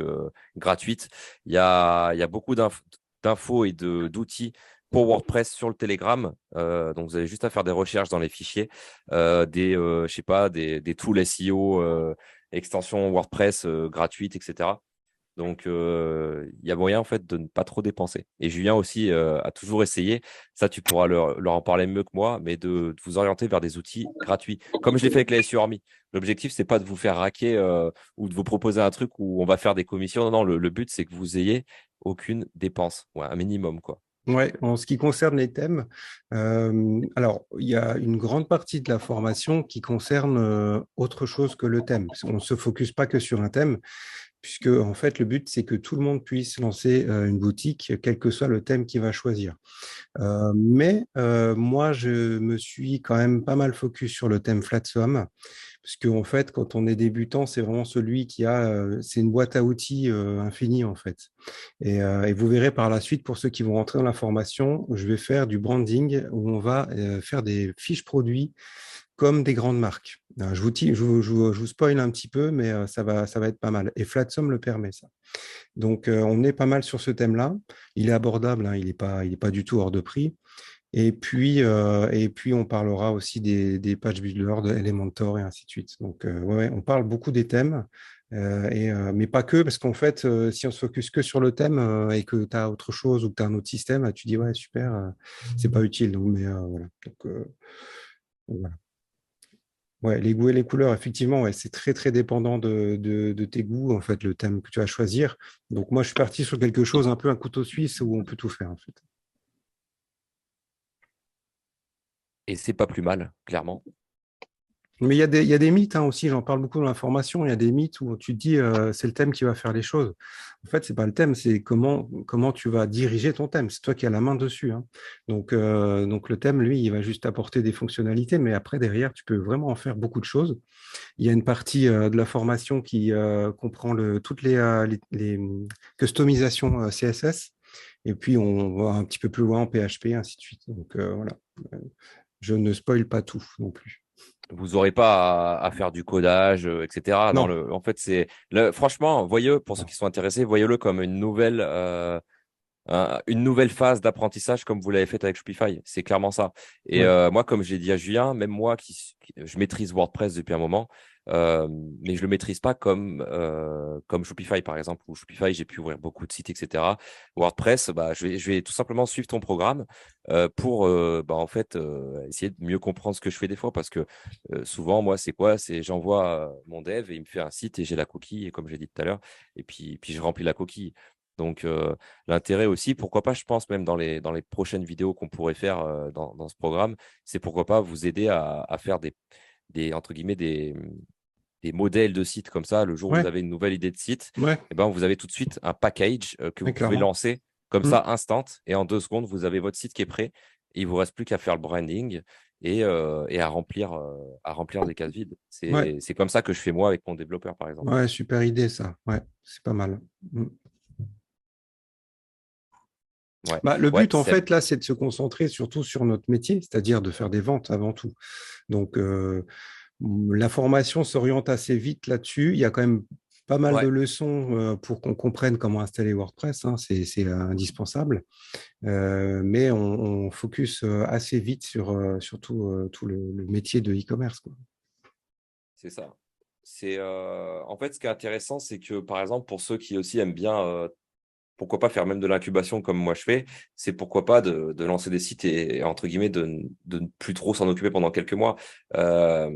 gratuites. Il y a beaucoup d'infos et d'outils pour WordPress sur le Telegram. Donc, vous avez juste à faire des recherches dans les fichiers, je sais pas, des tools SEO, extensions WordPress gratuites, etc. Donc, il y a moyen en fait de ne pas trop dépenser. Et Julien aussi a toujours essayé, ça tu pourras leur en parler mieux que moi, mais de vous orienter vers des outils gratuits. Comme je l'ai fait avec les SEO Army. L'objectif, c'est pas de vous faire raquer ou de vous proposer un truc où on va faire des commissions. Non, non, le but, c'est que vous ayez aucune dépense. Ouais, un minimum, quoi. Ouais, en ce qui concerne les thèmes, alors il y a une grande partie de la formation qui concerne autre chose que le thème. On ne se focus pas que sur un thème, puisque en fait le but c'est que tout le monde puisse lancer une boutique, quel que soit le thème qu'il va choisir. Mais moi, je me suis quand même pas mal focus sur le thème Flatsum, parce qu'en fait, quand on est débutant, c'est vraiment celui qui c'est une boîte à outils infinie en fait. Et vous verrez par la suite, pour ceux qui vont rentrer dans la formation, je vais faire du branding où on va faire des fiches produits comme des grandes marques. Alors, je vous spoil un petit peu, mais ça va être pas mal. Et Flatsum le permet, ça. Donc, on est pas mal sur ce thème-là. Il est abordable, hein, il est pas du tout hors de prix. Et puis on parlera aussi des page builders, de Elementor et ainsi de suite. Donc, ouais, on parle beaucoup des thèmes, mais pas que, parce qu'en fait, si on se focus que sur le thème et que tu as autre chose ou que tu as un autre système, tu dis, ouais, super, c'est pas utile. Donc, mais voilà. Donc, voilà. Ouais, les goûts et les couleurs, effectivement, ouais, c'est très, très dépendant de tes goûts, en fait, le thème que tu vas choisir. Donc, moi, je suis parti sur quelque chose, un peu un couteau suisse où on peut tout faire, en fait. Et c'est pas plus mal, clairement. Mais il y a des mythes hein, aussi, j'en parle beaucoup dans l'information. Il y a des mythes où tu te dis c'est le thème qui va faire les choses. En fait, c'est pas le thème, c'est comment tu vas diriger ton thème. C'est toi qui as la main dessus. Hein. Donc le thème, lui, il va juste apporter des fonctionnalités, mais après, derrière, tu peux vraiment en faire beaucoup de choses. Il y a une partie de la formation qui comprend toutes les customisations CSS. Et puis, on va un petit peu plus loin en PHP, ainsi de suite. Donc, voilà. Je ne spoil pas tout non plus. Vous n'aurez pas à faire du codage, etc. Non, Non. en fait, franchement, voyez-le, pour ceux qui sont intéressés, voyez-le comme une nouvelle phase d'apprentissage comme vous l'avez fait avec Shopify. C'est clairement ça. Et Ouais. moi, comme j'ai dit à Julien, même moi je maîtrise WordPress depuis un moment, mais je le maîtrise pas comme Shopify, par exemple, où Shopify, j'ai pu ouvrir beaucoup de sites, etc. WordPress, bah, je vais tout simplement suivre ton programme pour en fait, essayer de mieux comprendre ce que je fais des fois, parce que souvent, moi, c'est quoi? C'est j'envoie mon dev et il me fait un site et j'ai la coquille, et comme j'ai dit tout à l'heure, et puis je remplis la coquille. Donc, l'intérêt aussi, pourquoi pas, je pense même dans les prochaines vidéos qu'on pourrait faire dans ce programme, c'est pourquoi pas vous aider à faire entre guillemets, des modèles de sites comme ça. Le jour où vous Ouais, avez une nouvelle idée de site, ouais, eh ben, vous avez tout de suite un package que ouais, vous pouvez clairement. lancer comme Mm. ça, instant, et en 2 secondes, vous avez votre site qui est prêt. Et il vous reste plus qu'à faire le branding et à remplir des cases vides. Ouais, C'est comme ça que je fais moi avec mon développeur, par exemple. ouais, super idée ça. Ouais, c'est pas mal. Mm. Ouais, Bah, le ouais, but, en c'est fait, là, c'est de se concentrer surtout sur notre métier, c'est-à-dire de faire des ventes avant tout. Donc, la formation s'oriente assez vite là-dessus. Il y a quand même pas mal de ouais. leçons pour qu'on comprenne comment installer WordPress, hein. C'est indispensable. Mais on focus assez vite sur surtout tout le métier de e-commerce, quoi. C'est ça. En fait, ce qui est intéressant, c'est que par exemple, pour ceux qui aussi aiment bien, pourquoi pas faire même de l'incubation comme moi je fais, c'est pourquoi pas de lancer des sites et, entre guillemets de ne plus trop s'en occuper pendant quelques mois. Euh,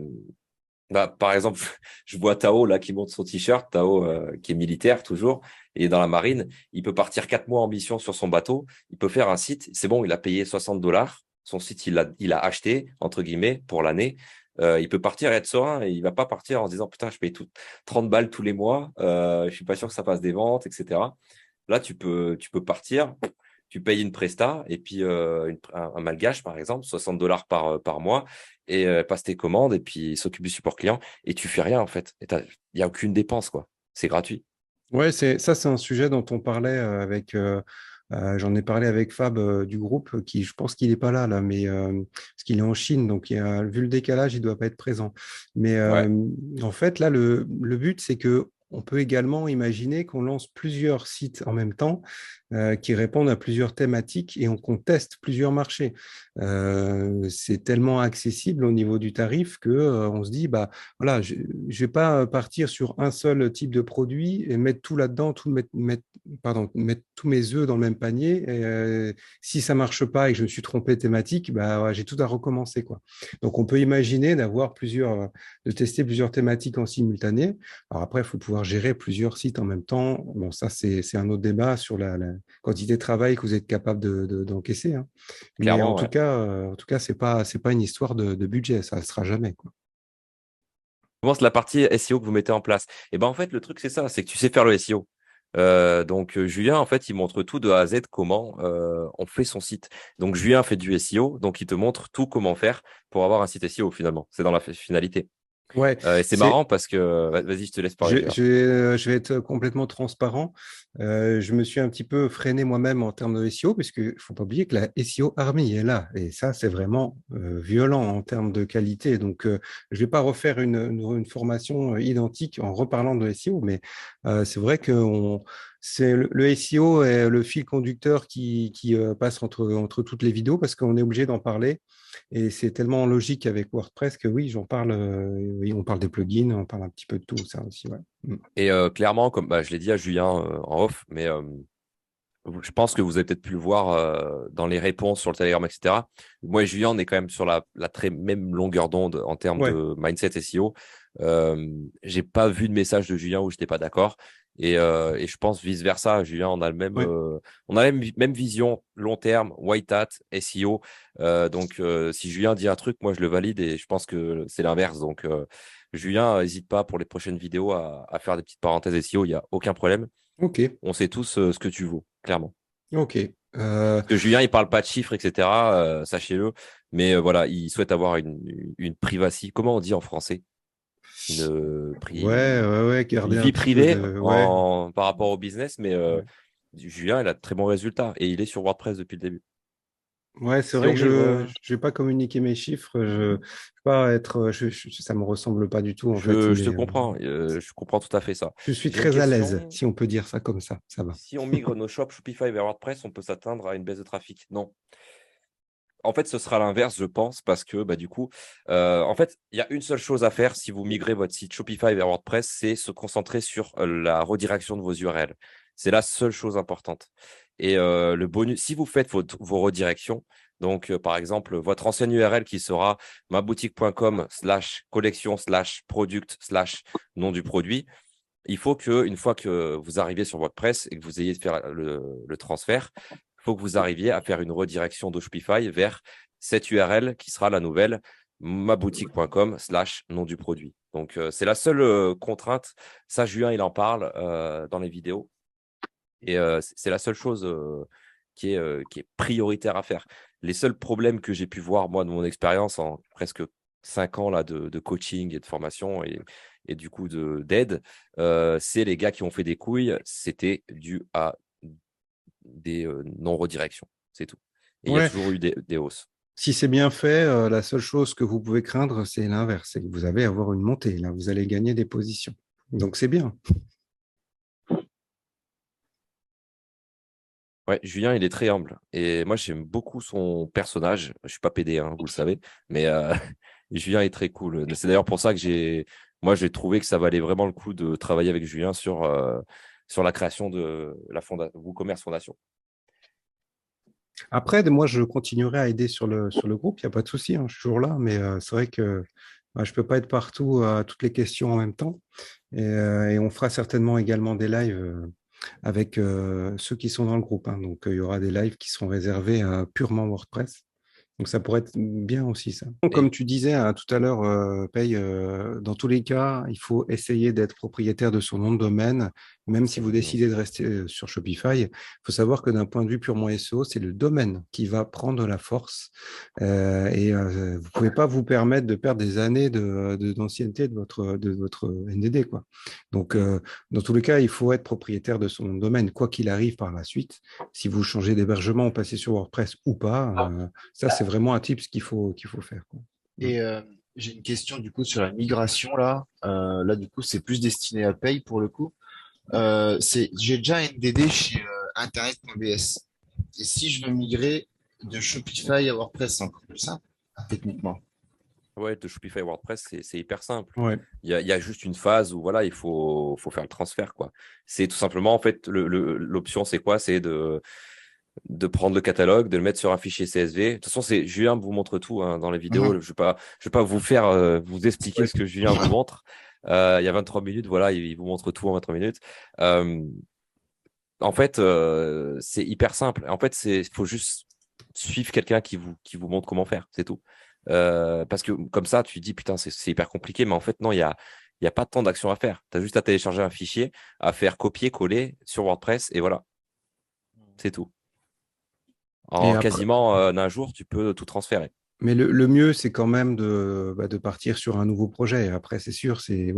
Par exemple, je vois Tao là qui monte son t-shirt, Tao qui est militaire toujours, et dans la marine, il peut partir 4 mois en mission sur son bateau, il peut faire un site, c'est bon, il a payé 60 $, son site il a acheté entre guillemets pour l'année. Il peut partir et être serein et il va pas partir en se disant putain je paye 30 balles tous les mois, je suis pas sûr que ça fasse des ventes, etc. Là tu peux partir, tu payes une presta et puis un malgache par exemple 60 $ par mois et passe tes commandes et puis s'occupe du support client et tu fais rien en fait. Il n'y a aucune dépense quoi. C'est gratuit. Ouais, c'est un sujet dont on parlait j'en ai parlé avec Fab du groupe, qui je pense qu'il n'est pas là, mais parce qu'il est en Chine, donc vu le décalage, il ne doit pas être présent. Mais Ouais, en fait, là, le but, c'est que on peut également imaginer qu'on lance plusieurs sites en même temps qui répondent à plusieurs thématiques et on conteste plusieurs marchés. C'est tellement accessible au niveau du tarif que on se dit, bah voilà, je ne vais pas partir sur un seul type de produit et mettre tout là-dedans, mettre tous mes œufs dans le même panier. Et, si ça marche pas et que je me suis trompé thématique, bah, ouais, j'ai tout à recommencer, quoi. Donc, on peut imaginer de tester plusieurs thématiques en simultané. Alors après, il faut pouvoir gérer plusieurs sites en même temps. Bon, ça, c'est un autre débat sur la quantité de travail que vous êtes capable d'encaisser, hein. Mais clairement, ouais. en tout cas, c'est pas une histoire de budget, ça ne sera jamais, quoi. Comment c'est la partie SEO que vous mettez en place? Et ben en fait le truc c'est ça, c'est que tu sais faire le SEO. Julien en fait il montre tout de A à Z comment on fait son site. Donc Julien fait du SEO, donc il te montre tout comment faire pour avoir un site SEO finalement. C'est dans la finalité. Ouais, Et c'est c'est marrant parce que vas-y je te laisse parler déjà. je vais être complètement transparent. Je me suis un petit peu freiné moi-même en termes de SEO, parce qu'il ne faut pas oublier que la SEO Army est là. Et ça, c'est vraiment violent en termes de qualité. Donc, je ne vais pas refaire une formation identique en reparlant de SEO, mais c'est vrai que c'est le SEO est le fil conducteur qui passe entre toutes les vidéos, parce qu'on est obligé d'en parler. Et c'est tellement logique avec WordPress que oui, j'en parle. Oui, on parle des plugins, on parle un petit peu de tout ça aussi. Ouais. Mm. Et clairement comme je l'ai dit à Julien en off, mais je pense que vous avez peut-être pu le voir dans les réponses sur le Telegram, etc. Moi et Julien, on est quand même sur la très même longueur d'onde en termes Ouais, de mindset SEO. J'ai pas vu de message de Julien où j'étais pas d'accord. Et je pense vice-versa. Julien, ouais. on a la même vision long terme, white hat, SEO. Si Julien dit un truc, moi je le valide et je pense que c'est l'inverse. Julien, n'hésite pas pour les prochaines vidéos à faire des petites parenthèses SEO. Il n'y a aucun problème. Ok, On sait tous ce que tu vaux, clairement. ok. Euh, Parce que Julien, il parle pas de chiffres, etc. Sachez-le. Mais voilà, il souhaite avoir une privacy. Comment on dit en français? ouais, Une garder un vie petit peu privée de. Ouais, par rapport au business. Mais ouais. Julien, il a de très bons résultats et il est sur WordPress depuis le début. Ouais, c'est Si vrai on que migre, je vais pas communiquer mes chiffres. Je vais pas être. Ça me ressemble pas du tout en fait. je te Mais comprends. Je comprends tout à fait ça. je suis J'ai une très à l'aise, question. si on peut dire ça comme ça. Ça va. Si on migre nos shops Shopify vers WordPress, on peut s'atteindre à une baisse de trafic? Non. en fait, ce sera l'inverse, je pense, parce que du coup, en fait, il y a une seule chose à faire si vous migrez votre site Shopify vers WordPress, c'est se concentrer sur la redirection de vos URL. C'est la seule chose importante. Et le bonus, si vous faites vos redirections, donc par exemple, votre ancienne URL qui sera maboutique.com/collection/product/nom du produit, il faut qu'une fois que vous arrivez sur WordPress et que vous ayez fait le transfert, il faut que vous arriviez à faire une redirection de Shopify vers cette URL qui sera la nouvelle maboutique.com/nom du produit. Donc, c'est la seule contrainte. Ça, Julien, il en parle dans les vidéos. Et c'est la seule chose qui est prioritaire à faire. Les seuls problèmes que j'ai pu voir, moi, de mon expérience en presque 5 ans là, de coaching et de formation et du coup d'aide, c'est les gars qui ont fait des couilles, c'était dû à des non-redirections, c'est tout. Et il y a Ouais. toujours eu des hausses. Si c'est bien fait, la seule chose que vous pouvez craindre, c'est l'inverse, c'est que vous allez avoir une montée. Là, vous allez gagner des positions. Donc, c'est bien. Ouais, Julien, il est très humble. Et moi, j'aime beaucoup son personnage. Je suis pas pédé, hein, vous le savez. Mais Julien est très cool. C'est d'ailleurs pour ça que j'ai trouvé que ça valait vraiment le coup de travailler avec Julien sur la création de la WooCommerce Fondation. Après, moi, je continuerai à aider sur le groupe. Il n'y a pas de souci, hein, je suis toujours là. Mais c'est vrai que je ne peux pas être partout à toutes les questions en même temps. Et on fera certainement également des lives avec ceux qui sont dans le groupe, hein. Donc, il y aura des lives qui seront réservés à purement WordPress. Donc, ça pourrait être bien aussi, ça. Comme tu disais hein, tout à l'heure, Paye, dans tous les cas, il faut essayer d'être propriétaire de son nom de domaine, même si vous décidez de rester sur Shopify. Il faut savoir que d'un point de vue purement SEO, c'est le domaine qui va prendre la force. Vous ne pouvez pas vous permettre de perdre des années d'ancienneté de votre NDD, quoi. Donc, dans tous les cas, il faut être propriétaire de son domaine, quoi qu'il arrive par la suite. Si vous changez d'hébergement, passez sur WordPress ou pas, ça, c'est vraiment un tips qu'il faut faire, quoi. Et j'ai une question du coup sur la migration là. Là du coup c'est plus destiné à Paye pour le coup. J'ai déjà un NDD chez internet.bs. Et si je veux migrer de Shopify à WordPress, c'est encore plus simple, techniquement. Ouais, de Shopify à WordPress, c'est hyper simple. Ouais. Il y a juste une phase où voilà, il faut faire le transfert, quoi. C'est tout simplement, en fait, l'option, c'est quoi? C'est de prendre le catalogue, de le mettre sur un fichier CSV. De toute façon, Julien vous montre tout hein, dans les vidéos. Mhm. Je vais pas vous faire vous expliquer ce que Julien vous montre. Il y a 23 minutes, voilà, il vous montre tout en 23 minutes. En fait, c'est hyper simple. En fait, il faut juste suivre quelqu'un qui vous montre comment faire, c'est tout. Parce que comme ça, tu te dis, putain, c'est hyper compliqué, mais en fait, non, il y a pas tant d'actions à faire. Tu as juste à télécharger un fichier, à faire copier, coller sur WordPress, et voilà, c'est tout. Et En après, quasiment un jour, tu peux tout transférer. mais le mieux, c'est quand même de partir sur un nouveau projet. Après, c'est sûr, c'est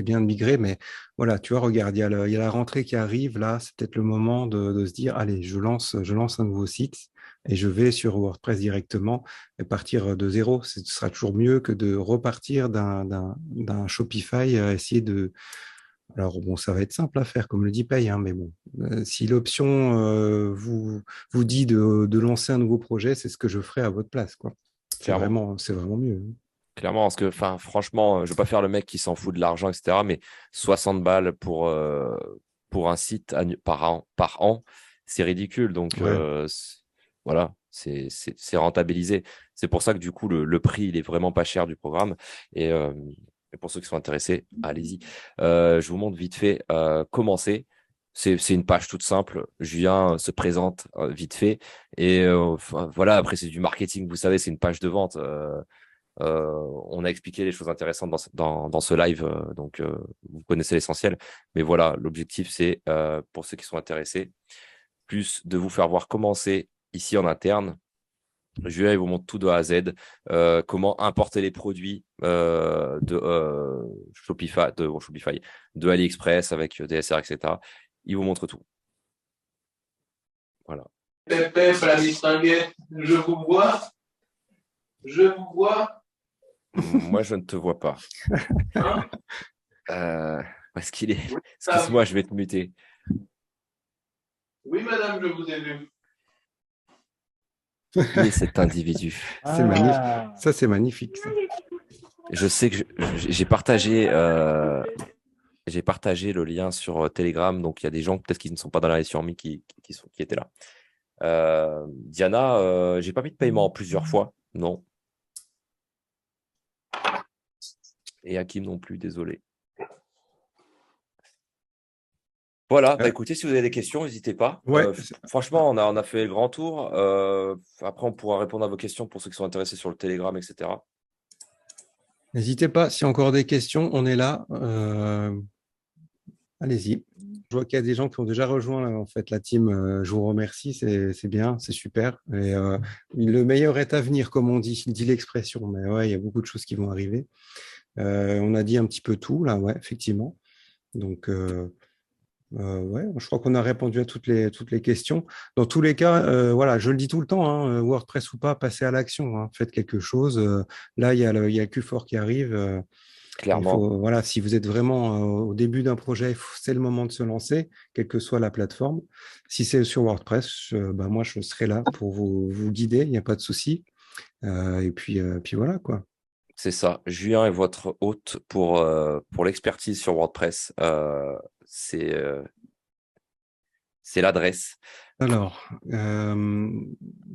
bien de migrer, mais voilà, tu vois, regarde, il y a la rentrée qui arrive, là, c'est peut-être le moment de se dire, allez, je lance un nouveau site et je vais sur WordPress directement et partir de zéro. Ce sera toujours mieux que de repartir d'un Shopify, essayer de... Alors, bon, ça va être simple à faire, comme le dit Paye, hein, mais bon, si l'option vous dit de lancer un nouveau projet, c'est ce que je ferai à votre place, quoi. Clairement. C'est vraiment mieux, hein. Clairement, parce que, enfin, franchement, je ne veux pas faire le mec qui s'en fout de l'argent, etc. Mais 60 balles pour un site par an, c'est ridicule. Donc, Ouais. voilà, c'est rentabilisé. C'est pour ça que du coup, le prix, il est vraiment pas cher du programme. Et pour ceux qui sont intéressés, allez-y. Je vous montre vite fait commencer. C'est une page toute simple. Julien se présente vite fait. Et enfin, voilà, après, c'est du marketing, vous savez, c'est une page de vente. On a expliqué les choses intéressantes dans ce live, donc vous connaissez l'essentiel. Mais voilà, l'objectif, c'est pour ceux qui sont intéressés, plus de vous faire voir comment c'est ici en interne. Julien, il vous montre tout de A à Z, comment importer les produits Shopify, de AliExpress avec DSR, etc. Il vous montre tout. Voilà. Pépé, la distinguette, je vous vois. Je vous vois. Moi, je ne te vois pas. Hein Parce qu'il est. Excuse-moi, je vais te muter. Oui, madame, je vous ai vu. Qui est cet individu? C'est magnifique. Ah, Ça, c'est magnifique. Ça. Je sais que j'ai partagé le lien sur Telegram, donc il y a des gens peut-être qui ne sont pas dans la sur Me qui étaient là. Diana, j'ai pas mis de paiement plusieurs fois, non. Et Hakim non plus, désolé. Voilà, bah écoutez, si vous avez des questions, n'hésitez pas. Ouais. Franchement, on a fait le grand tour. Après, on pourra répondre à vos questions pour ceux qui sont intéressés sur le Telegram, etc. N'hésitez pas, s'il y a encore des questions, on est là. Allez-y. Je vois qu'il y a des gens qui ont déjà rejoint en fait, la team. Je vous remercie, c'est bien, c'est super. Et, le meilleur est à venir, comme on dit l'expression. Mais ouais, il y a beaucoup de choses qui vont arriver. On a dit un petit peu tout, là, ouais, effectivement. Donc, ouais, je crois qu'on a répondu à toutes les questions. Dans tous les cas, voilà, je le dis tout le temps, hein, WordPress ou pas, passez à l'action, hein, faites quelque chose. Là, il y a le Q4 qui arrive. Clairement. Voilà, si vous êtes vraiment au début d'un projet, c'est le moment de se lancer, quelle que soit la plateforme. Si c'est sur WordPress, bah, moi, je serai là pour vous guider, il n'y a pas de souci. Et puis voilà, quoi. C'est ça. Julien est votre hôte pour l'expertise sur WordPress. C'est l'adresse. Alors,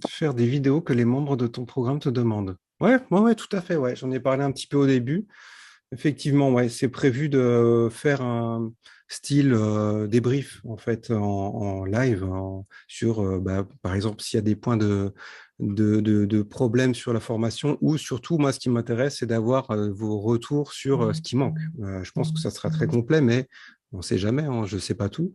faire des vidéos que les membres de ton programme te demandent. Ouais, tout à fait, ouais. J'en ai parlé un petit peu au début. Effectivement, ouais, c'est prévu de faire un style débrief en fait en live sur, bah, par exemple, s'il y a des points de problèmes sur la formation ou surtout, moi, ce qui m'intéresse, c'est d'avoir vos retours sur ce qui manque. Je pense que ça sera très complet, mais on ne sait jamais, hein, je ne sais pas tout,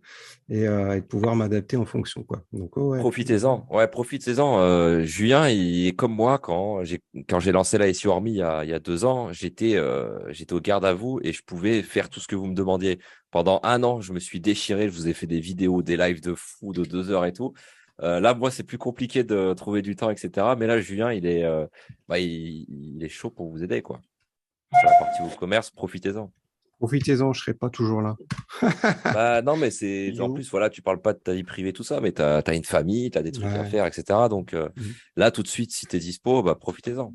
et de pouvoir m'adapter en fonction, quoi. Donc, ouais. Profitez-en. Ouais, profitez-en. Julien, il est comme moi quand j'ai lancé la SEO Army il y a 2 ans, j'étais au garde à vous et je pouvais faire tout ce que vous me demandiez. Pendant un an, je me suis déchiré, je vous ai fait des vidéos, des lives de fou de 2 heures et tout. Là, moi, c'est plus compliqué de trouver du temps, etc. Mais là, Julien, il est chaud pour vous aider, quoi. Sur la partie e-commerce, profitez-en. Profitez-en, je ne serai pas toujours là. Bah non, mais il est en où? plus, voilà, tu parles pas de ta vie privée, tout ça, mais tu as une famille, tu as des trucs à Ouais. faire, etc. Donc Mhm. là, tout de suite, si tu es dispo, bah, profitez-en.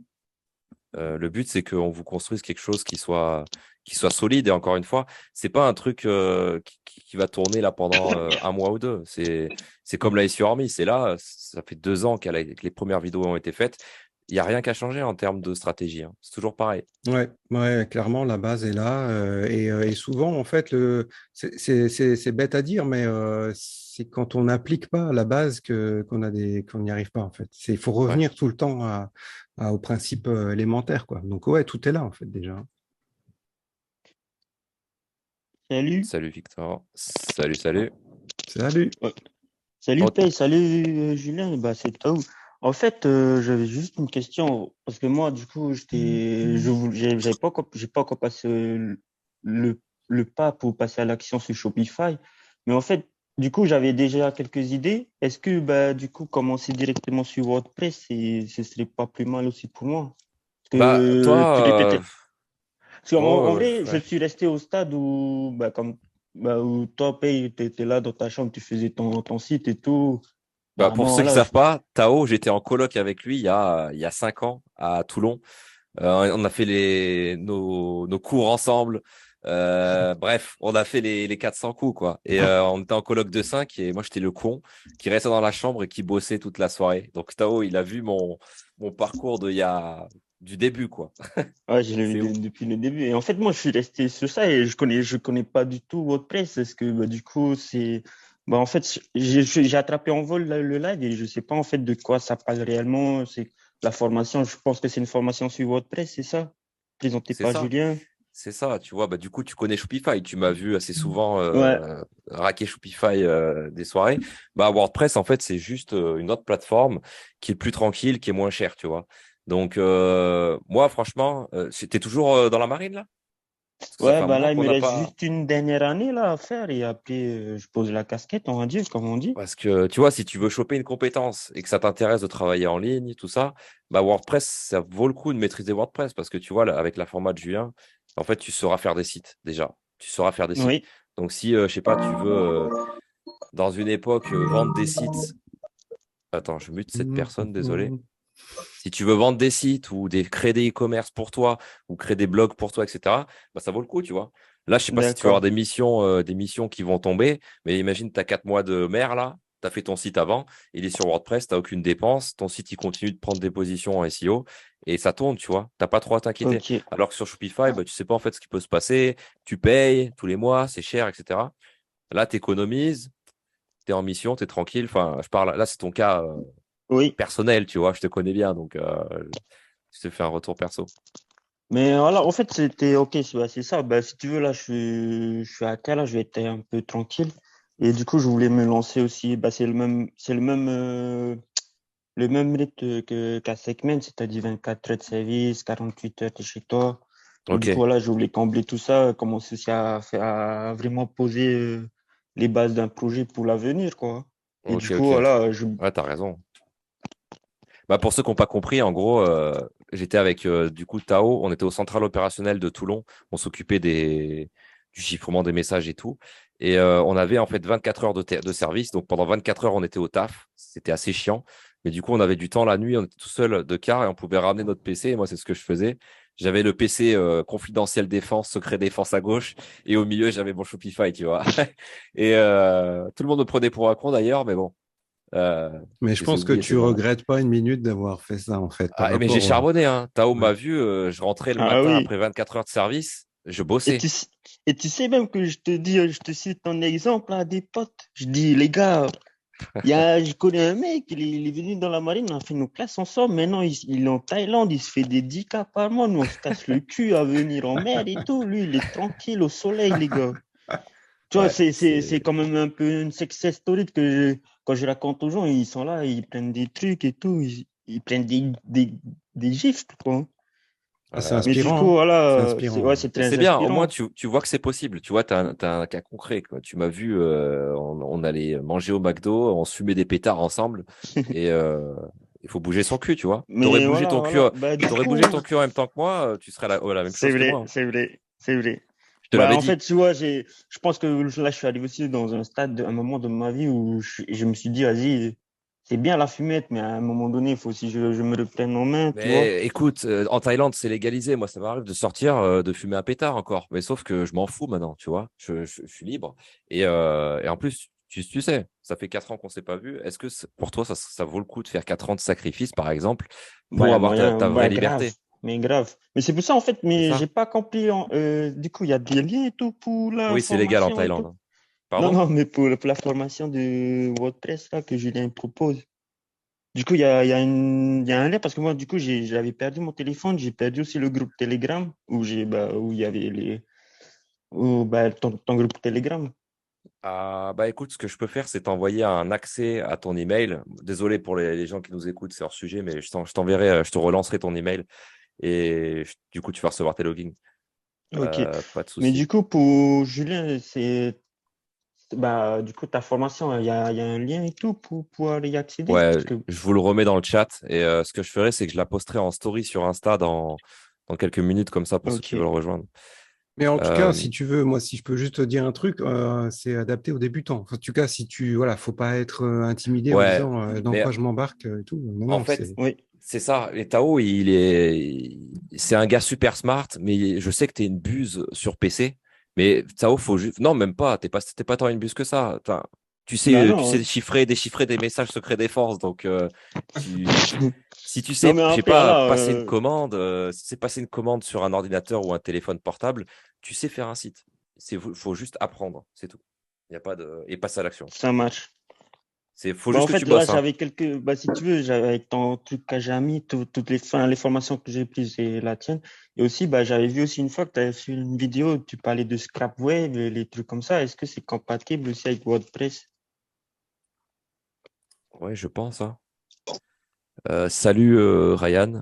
Le but, c'est qu'on vous construise quelque chose qui soit solide. Et encore une fois, c'est pas un truc qui va tourner là pendant un mois ou deux. C'est comme la SEO Army. C'est là, ça fait 2 ans que les premières vidéos ont été faites. Il n'y a rien qu'à changer en termes de stratégie, hein. C'est toujours pareil. Ouais, clairement, la base est là. Et souvent, en fait, c'est bête à dire, mais c'est quand on n'applique pas la base qu'on n'y arrive pas, en fait. Il faut Ouais. revenir tout le temps aux principes élémentaires, quoi. Donc, ouais, tout est là, en fait, déjà. Salut. Salut Victor. Salut, salut. Salut. Ouais. Salut Oh, Paye, salut Julien, bah, c'est Tao. En fait, j'avais juste une question, parce que moi, du coup, j'ai pas encore passé le pas pour passer à l'action sur Shopify. Mais en fait, du coup, j'avais déjà quelques idées. Est-ce que, bah, du coup, commencer directement sur WordPress, ce serait pas plus mal aussi pour moi? Parce bah, que toi, parce qu'en en vrai, je ouais. suis resté au stade où, où toi, Paye, tu étais là dans ta chambre, tu faisais ton site et tout. Bah, Bah, pour moi, ceux qui voilà, savent pas, Tao, j'étais en coloc avec lui il y a 5 ans à Toulon. On a fait nos cours ensemble. Bref, on a fait les 400 coups, quoi. Et on était en coloc de 5 et moi, j'étais le con qui restait dans la chambre et qui bossait toute la soirée. Donc, Tao, il a vu mon parcours du début, quoi. ouais, je l'ai vu C'est ouf. depuis le début. Et en fait, moi, je suis resté sur ça et je connais pas du tout WordPress. Parce que, bah, du coup, en fait, j'ai attrapé en vol le live et je sais pas, en fait, de quoi ça parle réellement. C'est la formation. Je pense que c'est une formation sur WordPress, c'est ça? Présentée C'est par ça. Julien. C'est ça, tu vois. Bah, du coup, tu connais Shopify. Tu m'as vu assez souvent Ouais. raquer Shopify des soirées. Bah, WordPress, en fait, c'est juste une autre plateforme qui est plus tranquille, qui est moins chère, tu vois. Donc, moi, franchement, t'es toujours dans la marine, là? Parce que ça Ouais, fait un bah moment là, il qu'on me n'a reste pas. juste une dernière année là à faire et après, je pose la casquette, on va dire, comme on dit. Parce que, tu vois, si tu veux choper une compétence et que ça t'intéresse de travailler en ligne, tout ça, bah WordPress, ça vaut le coup de maîtriser WordPress parce que, tu vois, là, avec la format de Julien, en fait, tu sauras faire des sites déjà. Tu sauras faire des sites. Oui. Donc, si, je sais pas, tu veux, dans une époque, vendre des sites Attends, je mute cette personne, désolé. Si tu veux vendre des sites ou créer des e-commerce pour toi ou créer des blogs pour toi, etc., bah, ça vaut le coup, tu vois. Là, je sais pas si tu vas avoir D'accord. des missions qui vont tomber, mais imagine, tu as 4 mois de mer là, tu as fait ton site avant, il est sur WordPress, tu n'as aucune dépense, ton site il continue de prendre des positions en SEO et ça tourne, tu vois. Tu n'as pas trop à t'inquiéter. Ok. Alors que sur Shopify, bah, tu sais pas en fait ce qui peut se passer, tu payes tous les mois, c'est cher, etc. Là, tu économises, tu es en mission, tu es tranquille. Enfin, je parle, là, c'est ton cas Oui. personnel, tu vois, je te connais bien, donc je te fais un retour perso. Mais voilà, en fait, c'était ok, c'est ça. Bah, si tu veux, là, je suis à terre, là, je vais être un peu tranquille. Et du coup, je voulais me lancer aussi. Bah, le même rythme qu'à Segment, c'est-à-dire 24 heures de service, 48 heures de chez toi. Et du coup, Ok, voilà, je voulais combler tout ça, commencer aussi à vraiment poser les bases d'un projet pour l'avenir, quoi. Et du ok, coup, ok. voilà, Ouais, t'as raison. Bah, pour ceux qui n'ont pas compris, en gros, j'étais avec du coup Tao, on était au central opérationnel de Toulon, on s'occupait du chiffrement des messages et tout. Et on avait en fait 24 heures de service, donc pendant 24 heures, on était au taf, c'était assez chiant. Mais du coup, on avait du temps la nuit, on était tout seul de quart et on pouvait ramener notre PC. Et moi, c'est ce que je faisais. J'avais le PC confidentiel défense, secret défense à gauche, et au milieu, j'avais mon Shopify, tu vois. Et tout le monde me prenait pour un con d'ailleurs, mais bon, euh, Mais je je les ai pense que oubliés ces tu moments. regrettes pas une minute d'avoir fait ça, en fait, par Ah, mais j'ai rapport. charbonné, hein. Tao Ouais. m'a vu, je rentrais le ah matin oui. après 24 heures de service, je Et bossais. et tu sais même que je te dis, je te cite un exemple à des potes. Je dis, les gars, je connais un mec, il est venu dans la marine, on a fait nos classes ensemble. Maintenant, il est en Thaïlande, il se fait des 10K par mois. Nous, on se casse le cul à venir en mer et tout. Lui, il est tranquille au soleil, les gars. Tu vois, Ouais, c'est quand même un peu une success story quand je raconte aux gens, ils sont là, ils prennent des trucs et tout, ils prennent des gifs, quoi. Ah, c'est euh, Mais du inspirant, coup, hein. C'est voilà, inspirant. ouais, Ouais. c'est mais c'est très bien, au moins inspirant. tu vois que c'est possible. Tu vois, tu as, un cas concret, quoi. Tu m'as vu, on allait manger au McDo, on se fumait des pétards ensemble et il faut bouger son cul, tu vois. Mais voilà, voilà. Bah, du T'aurais coup, bougé ton cul en même temps que moi, tu serais la même c'est chose que vrai, moi, hein. c'est vrai, c'est vrai. Je te Bah, l'avais en fait, dit. tu vois, je pense que là, je suis arrivé aussi dans un stade, un moment de ma vie où je me suis dit, vas-y, c'est bien la fumette, mais à un moment donné, il faut aussi que je me reprenne en main, tu vois. Mais écoute, en Thaïlande, c'est légalisé. Moi, ça m'arrive de sortir, de fumer un pétard encore. Mais sauf que je m'en fous maintenant, tu vois. Je suis libre. Et en plus, tu sais, ça fait 4 ans qu'on s'est pas vu. Est-ce que pour toi, ça vaut le coup de faire 4 ans de sacrifice, par exemple, pour Ouais, avoir moyen, ta vraie bah, grave, liberté? mais grave. Mais c'est pour ça, en fait, C'est mais j'ai ça? pas compris. Du coup, il y a des liens et tout pour la Oui, c'est légal en formation et Thaïlande, tout. hein. Non, Pardon? non, mais pour la formation de WordPress là, que Julien propose. Du coup, il y a un lien parce que moi, du coup, j'avais perdu mon téléphone, j'ai perdu aussi le groupe Telegram où il y avait ton groupe Telegram. Ah, bah écoute, ce que je peux faire, c'est t'envoyer un accès à ton email. Désolé pour les gens qui nous écoutent, c'est hors sujet, mais je t'enverrai, je te relancerai ton email et du coup, tu vas recevoir tes logins. Ok. Pas de Mais souci. du coup, pour Julien, du coup, ta formation, il y a un lien et tout pour pouvoir y accéder. Ouais, Parce que, je vous le remets dans le chat. Et ce que je ferai, c'est que je la posterai en story sur Insta dans quelques minutes, comme ça, pour ceux qui veulent ok. rejoindre. Mais en tout cas, Euh, si tu veux, moi, si je peux juste te dire un truc, c'est adapté aux débutants. En tout cas, si tu, voilà, faut pas être intimidé en ouais, disant dans mais quoi je m'embarque et tout. Non, en non, fait, c'est. Oui. c'est ça. Et Tao, c'est un gars super smart, mais je sais que tu es une buse sur PC. Mais Tao, faut juste. Non, même pas. T'es pas tant une buse que ça. Enfin, Non, tu sais non. déchiffrer des messages secrets défense. Donc, si tu Non, sais, mais je sais après, pas, voilà. passer une commande, si c'est passer une commande sur un ordinateur ou un téléphone portable, tu sais faire un site. Faut juste apprendre, c'est tout. Il y a pas de et passer à l'action. Ça marche. Faut Bah, juste en que tu fait, là, bosses, hein. j'avais si tu veux, j'avais avec ton truc Kajami, toutes les formations que j'ai prises, c'est la tienne. Et aussi, bah, j'avais vu aussi une fois que tu avais fait une vidéo, tu parlais de Scrap Web et les trucs comme ça. Est-ce que c'est compatible aussi avec WordPress? Ouais, je pense, hein. Salut Ryan.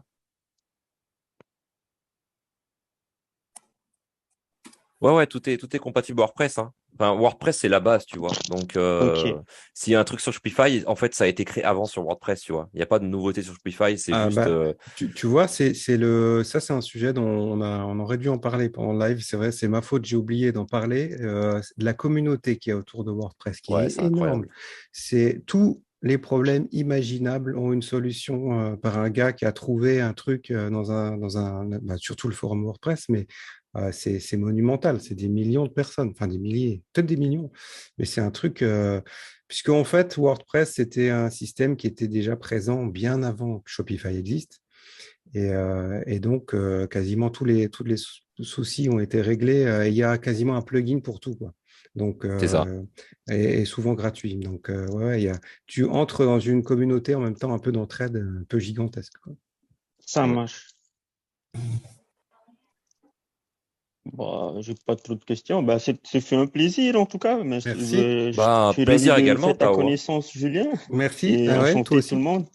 Ouais, ouais, tout est compatible WordPress, hein. Enfin, WordPress, c'est la base, tu vois. Donc, Ok. s'il y a un truc sur Shopify, en fait, ça a été créé avant sur WordPress, tu vois. Il n'y a pas de nouveauté sur Shopify, c'est Ah, juste. bah, tu vois, ça, c'est un sujet dont on aurait dû en parler pendant le live. C'est vrai, c'est ma faute, j'ai oublié d'en parler. De la communauté qui est autour de WordPress, qui Ouais, est c'est énorme. incroyable. C'est tout. les problèmes imaginables ont une solution par un gars qui a trouvé un truc surtout le forum WordPress, mais c'est monumental. C'est des millions de personnes, enfin des milliers, peut-être des millions, mais c'est un truc, puisque en fait, WordPress, c'était un système qui était déjà présent bien avant que Shopify existe. Et donc, quasiment tous les soucis ont été réglés. Il y a quasiment un plugin pour tout, quoi. Donc, C'est ça. et souvent gratuit. Donc, ouais, tu entres dans une communauté en même temps un peu d'entraide, un peu gigantesque, quoi. Ça Ouais. marche. Bah, j'ai pas trop de questions. Bah, c'est fait un plaisir en tout cas. Mais Merci. je suis ravi Plaisir de également, faire ta Tao, hein. connaissance, Julien, Merci. et Ah ouais, toi enchanté tout aussi. le monde.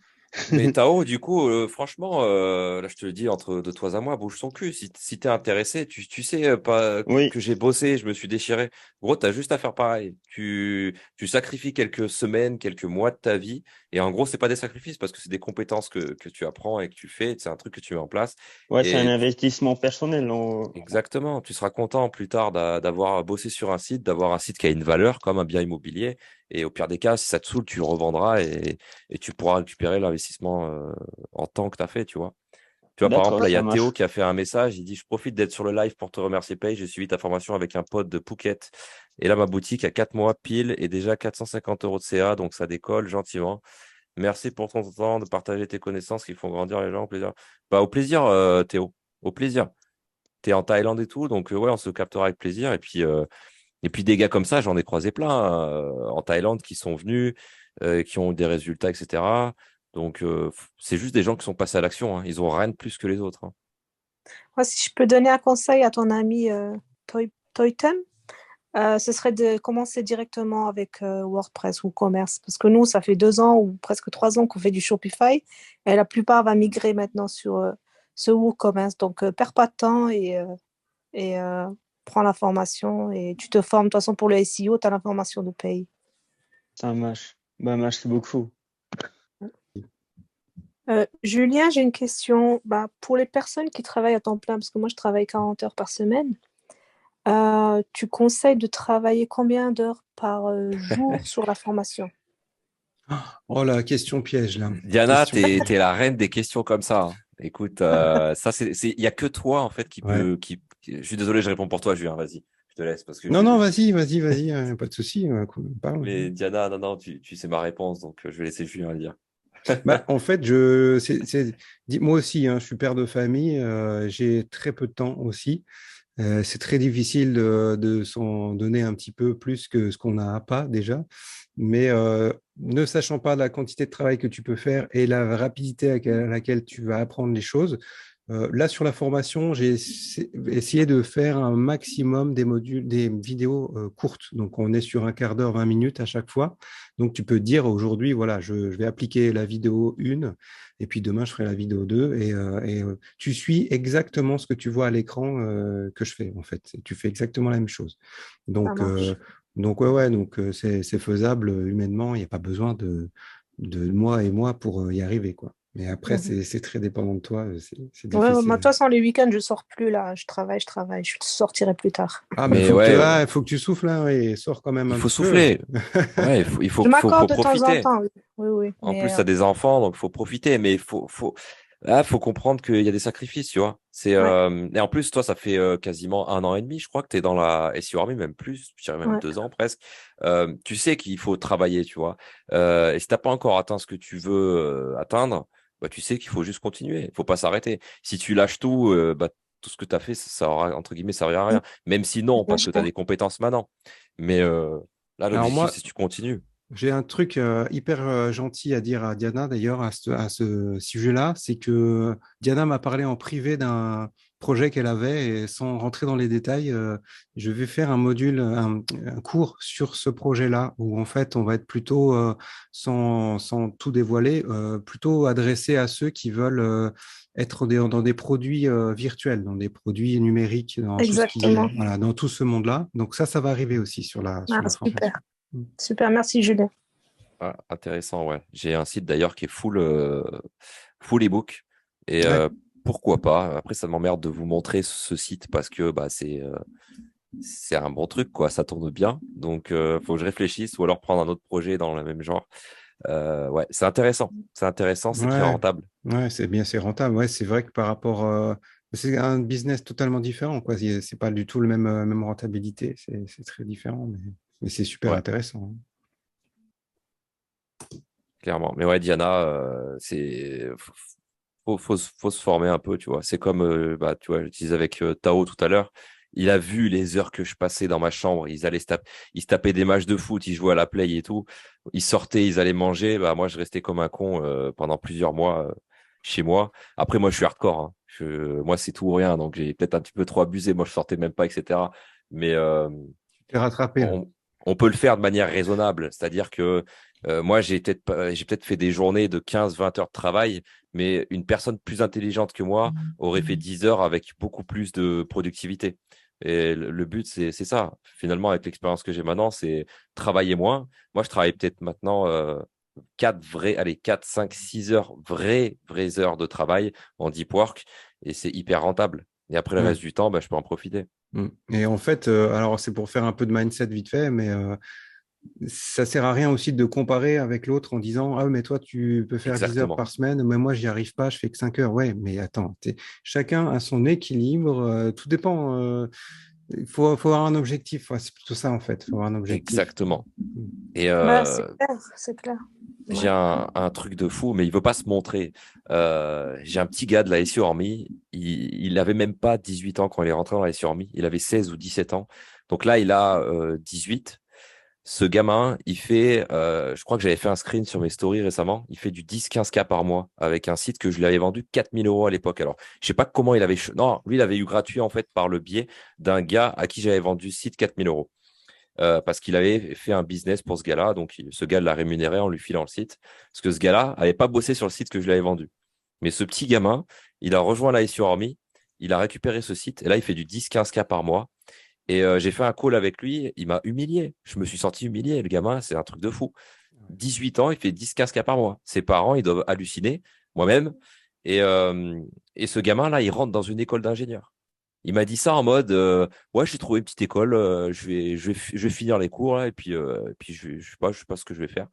Mais Tao, du coup, franchement, là, je te le dis entre de toi à moi, bouge son cul. Si t'es intéressé, tu sais pas Oui, que j'ai bossé, je me suis déchiré. Gros, t'as juste à faire pareil. Tu sacrifies quelques semaines, quelques mois de ta vie. Et en gros, c'est pas des sacrifices parce que c'est des compétences que tu apprends et que tu fais. C'est un truc que tu mets en place. ouais, c'est un Et investissement personnel. exactement, tu seras content plus tard d'avoir bossé sur un site, d'avoir un site qui a une valeur comme un bien immobilier. Et au pire des cas, si ça te saoule, tu le revendras et tu pourras récupérer l'investissement en temps que tu as fait, tu vois. Tu vois, par exemple, D'accord, là, il y ça a Théo marche. qui a fait un message. Il dit: Je profite d'être sur le live pour te remercier, Paye. J'ai suivi ta formation avec un pote de Phuket. Et là, ma boutique a 4 mois pile et déjà 450 euros de CA. Donc, ça décolle gentiment. Merci pour ton temps de partager tes connaissances qui font grandir les gens. Au plaisir. Bah, au plaisir, Théo. Au plaisir. T'es en Thaïlande et tout, donc ouais, on se captera avec plaisir. Et puis des gars comme ça, j'en ai croisé plein en Thaïlande qui sont venus, qui ont eu des résultats, etc. Donc c'est juste des gens qui sont passés à l'action, hein. Ils ont rien de plus que les autres, hein. Moi, si je peux donner un conseil à ton ami Toyton, ce serait de commencer directement avec WordPress ou Commerce. Parce que nous, ça fait 2 ans ou presque 3 ans qu'on fait du Shopify. Et la plupart va migrer maintenant sur ce WooCommerce. Donc, perds pas de temps et prends la formation. Et tu te formes. De toute façon, pour le SEO, tu as l'information de paye. Ça marche. Bah, merci beaucoup. Julien, j'ai une question. Bah, pour les personnes qui travaillent à temps plein, parce que moi, je travaille 40 heures par semaine, tu conseilles de travailler combien d'heures par jour sur la formation? Oh, la question piège, là. Diana, Question t'es piège. la reine des questions comme ça, hein. Écoute, ça il y a que toi en fait qui Ouais. peut, je suis désolé, je réponds pour toi, Julien. Vas-y, je te laisse parce que Non, non, vas-y, pas de souci. Parle. Mais Diana, non, tu sais ma réponse, donc je vais laisser Julien le dire. Bah, en fait, moi aussi, hein, je suis père de famille, j'ai très peu de temps aussi. C'est très difficile de s'en donner un petit peu plus que ce qu'on n'a pas déjà. Mais ne sachant pas la quantité de travail que tu peux faire et la rapidité à laquelle tu vas apprendre les choses, là, sur la formation, j'ai essayé de faire un maximum des modules, des vidéos courtes. Donc, on est sur un quart d'heure, 20 minutes à chaque fois. Donc, tu peux te dire aujourd'hui, voilà, je vais appliquer la vidéo 1 et puis demain, je ferai la vidéo 2. Tu suis exactement ce que tu vois à l'écran que je fais, en fait. Tu fais exactement la même chose. Ça Donc, marche. c'est faisable humainement. Il n'y a pas besoin de moi et moi pour y arriver, quoi. Mais après, Mhm. c'est très dépendant de toi. C'est Ouais, moi, de toute difficile. façon, les week-ends, je sors plus là. Je travaille. Je sortirai plus tard. Ah, mais Mais ouais, il faut que tu souffles hein, et sors quand même il un faut petit peu. souffler. Ouais, Je faut m'accorde de temps en profiter. temps. Oui, oui, oui. En Mais plus, tu as des enfants, donc il faut profiter. Mais faut comprendre qu'il y a des sacrifices, tu vois. ouais, Et en plus, toi, ça fait quasiment 1 an et demi, je crois, que tu es dans la SEO Army, même plus, je dirais même ouais. 2 ans presque. Tu sais qu'il faut travailler, tu vois. Et si tu n'as pas encore atteint ce que tu veux atteindre, bah, tu sais qu'il faut juste continuer. Il faut pas s'arrêter. Si tu lâches tout, bah, tout ce que tu as fait, ça aura, entre guillemets, servi à rien. Même si non, parce que tu as des compétences maintenant. Mais là, Alors l'objectif, moi, c'est que tu continues. j'ai un truc hyper gentil à dire à Diana, d'ailleurs, à ce sujet-là, c'est que Diana m'a parlé en privé d'un projet qu'elle avait, et sans rentrer dans les détails, je vais faire un module, un cours sur ce projet-là, où en fait, on va être plutôt, sans tout dévoiler, plutôt adressé à ceux qui veulent être dans des produits virtuels, dans des produits numériques, dans tout ce qui, Exactement. voilà, dans tout ce monde-là. Donc ça va arriver aussi sur Ah, la super. formation. Super. Merci, Julien. Ah, intéressant, ouais. J'ai un site d'ailleurs qui est full ebook. Et Ouais. pourquoi pas? Après, ça m'emmerde de vous montrer ce site parce que bah, c'est un bon truc, quoi. Ça tourne bien. Donc, faut que je réfléchisse ou alors prendre un autre projet dans le même genre. Ouais, c'est intéressant. C'est intéressant, c'est très Ouais, rentable. ouais, c'est bien, c'est rentable. Ouais, c'est vrai que par rapport, c'est un business totalement différent, quoi. C'est pas du tout le même rentabilité. C'est très différent, mais c'est super Ouais, intéressant. clairement. Mais ouais, Diana, faut se former un peu, tu vois. C'est comme, bah, tu vois, je disais avec Tao tout à l'heure. Il a vu les heures que je passais dans ma chambre. Ils se tapaient des matchs de foot, ils jouaient à la play et tout. Ils sortaient, ils allaient manger. Bah, moi, je restais comme un con pendant plusieurs mois chez moi. Après, moi, je suis hardcore, hein. Moi, c'est tout ou rien. Donc, j'ai peut-être un petit peu trop abusé. Moi, je sortais même pas, etc. Mais Tu t'es rattrapé là. on peut le faire de manière raisonnable. C'est-à-dire que moi, j'ai peut-être fait des journées de 15-20 heures de travail, mais une personne plus intelligente que moi aurait fait 10 heures avec beaucoup plus de productivité. Et le but, c'est ça. Finalement, avec l'expérience que j'ai maintenant, c'est travailler moins. Moi, je travaille peut-être maintenant 4, 5, 6 heures, vraies heures de travail en deep work, et c'est hyper rentable. Et après le Ouais. reste du temps, bah, je peux en profiter. Et en fait, alors c'est pour faire un peu de mindset vite fait, mais ça sert à rien aussi de comparer avec l'autre en disant ah mais toi tu peux faire 10 heures Exactement. par semaine, mais moi j'y arrive pas, je fais que 5 heures. Ouais, mais attends, chacun a son équilibre, tout dépend. Faut avoir un objectif. Ouais, c'est plutôt ça en fait. Faut avoir un objectif. Exactement. Et Ouais, c'est clair, c'est clair. j'ai Ouais. un truc de fou, mais il veut pas se montrer. J'ai un petit gars de la SU Army. Il avait même pas 18 ans quand il est rentré dans la SU Army. Il avait 16 ou 17 ans. Donc là, il a 18. Ce gamin, il fait, je crois que j'avais fait un screen sur mes stories récemment, il fait du 10-15K par mois avec un site que je lui avais vendu 4000 euros à l'époque. Alors, je sais pas comment il avait... Non, lui, il avait eu gratuit en fait par le biais d'un gars à qui j'avais vendu ce site 4000 euros. Parce qu'il avait fait un business pour ce gars-là. Donc, ce gars l'a rémunéré en lui filant le site. Parce que ce gars-là n'avait pas bossé sur le site que je lui avais vendu. Mais ce petit gamin, il a rejoint la SU Army, il a récupéré ce site et là, il fait du 10-15K par mois. Et j'ai fait un call avec lui, il m'a humilié. Je me suis senti humilié. Le gamin, c'est un truc de fou. 18 ans, il fait 10-15K par mois. Ses parents, ils doivent halluciner, moi-même. Et, euh, et ce gamin-là, il rentre dans une école d'ingénieur. Il m'a dit ça en mode ouais, j'ai trouvé une petite école, je vais finir les cours là, et puis je sais pas ce que je vais faire.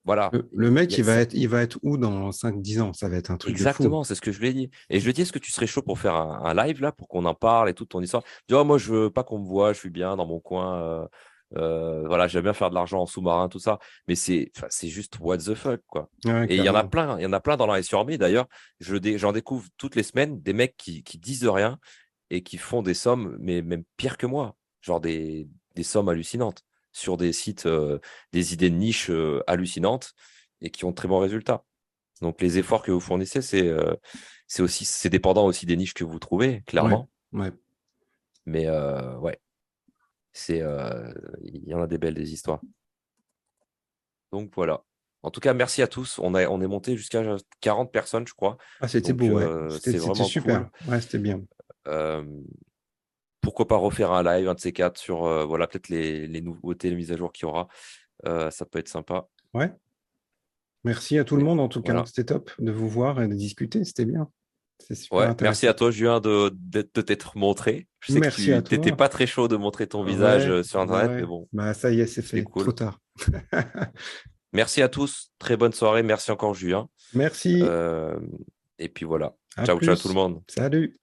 Voilà. Le mec, Il y a- il va être où dans 5 10 ans? Ça va être un truc de fou. Exactement, c'est ce que je lui ai dit. Et je lui ai dit, est-ce que tu serais chaud pour faire un live là, pour qu'on en parle et toute ton histoire? Il dit, oh, moi, je veux pas qu'on me voit, je suis bien dans mon coin. Voilà, j'aime bien faire de l'argent en sous-marin, tout ça. Mais c'est juste what the fuck, quoi. Ouais, Et clairement. il y en a plein dans la SU Army. D'ailleurs, j'en découvre toutes les semaines des mecs qui disent rien et qui font des sommes, mais même pire que moi. Genre des sommes hallucinantes sur des sites, des idées de niche hallucinantes et qui ont de très bons résultats. Donc, les efforts que vous fournissez, c'est dépendant aussi des niches que vous trouvez, Ouais, clairement. ouais. Mais ouais, il y en a des belles des histoires. Donc voilà. En tout cas, merci à tous. On est monté jusqu'à 40 personnes, je crois. Ah, c'était Donc beau, ouais. c'est C'était vraiment super. cool. Ouais, c'était bien. Euh, Pourquoi pas refaire un live, un de ces quatre, sur voilà, peut-être les nouveautés, les mises à jour qu'il y aura. Ça peut être sympa. Ouais. Merci à tout le Mais monde, en tout cas. voilà. C'était top de vous voir et de discuter. C'était bien. C'est super Ouais, merci intéressant. à toi, Julien, de t'être montré. Je sais que Merci à tu n'étais toi. pas très chaud de montrer ton visage Ouais, sur Internet, mais ouais. bon, Bah, ça y est, c'est c'était fait. Trop cool. tard. Merci à tous. Très bonne soirée. Merci encore, Julien. Merci. Euh, et puis voilà. À Ciao, ciao tout le plus. monde. Salut.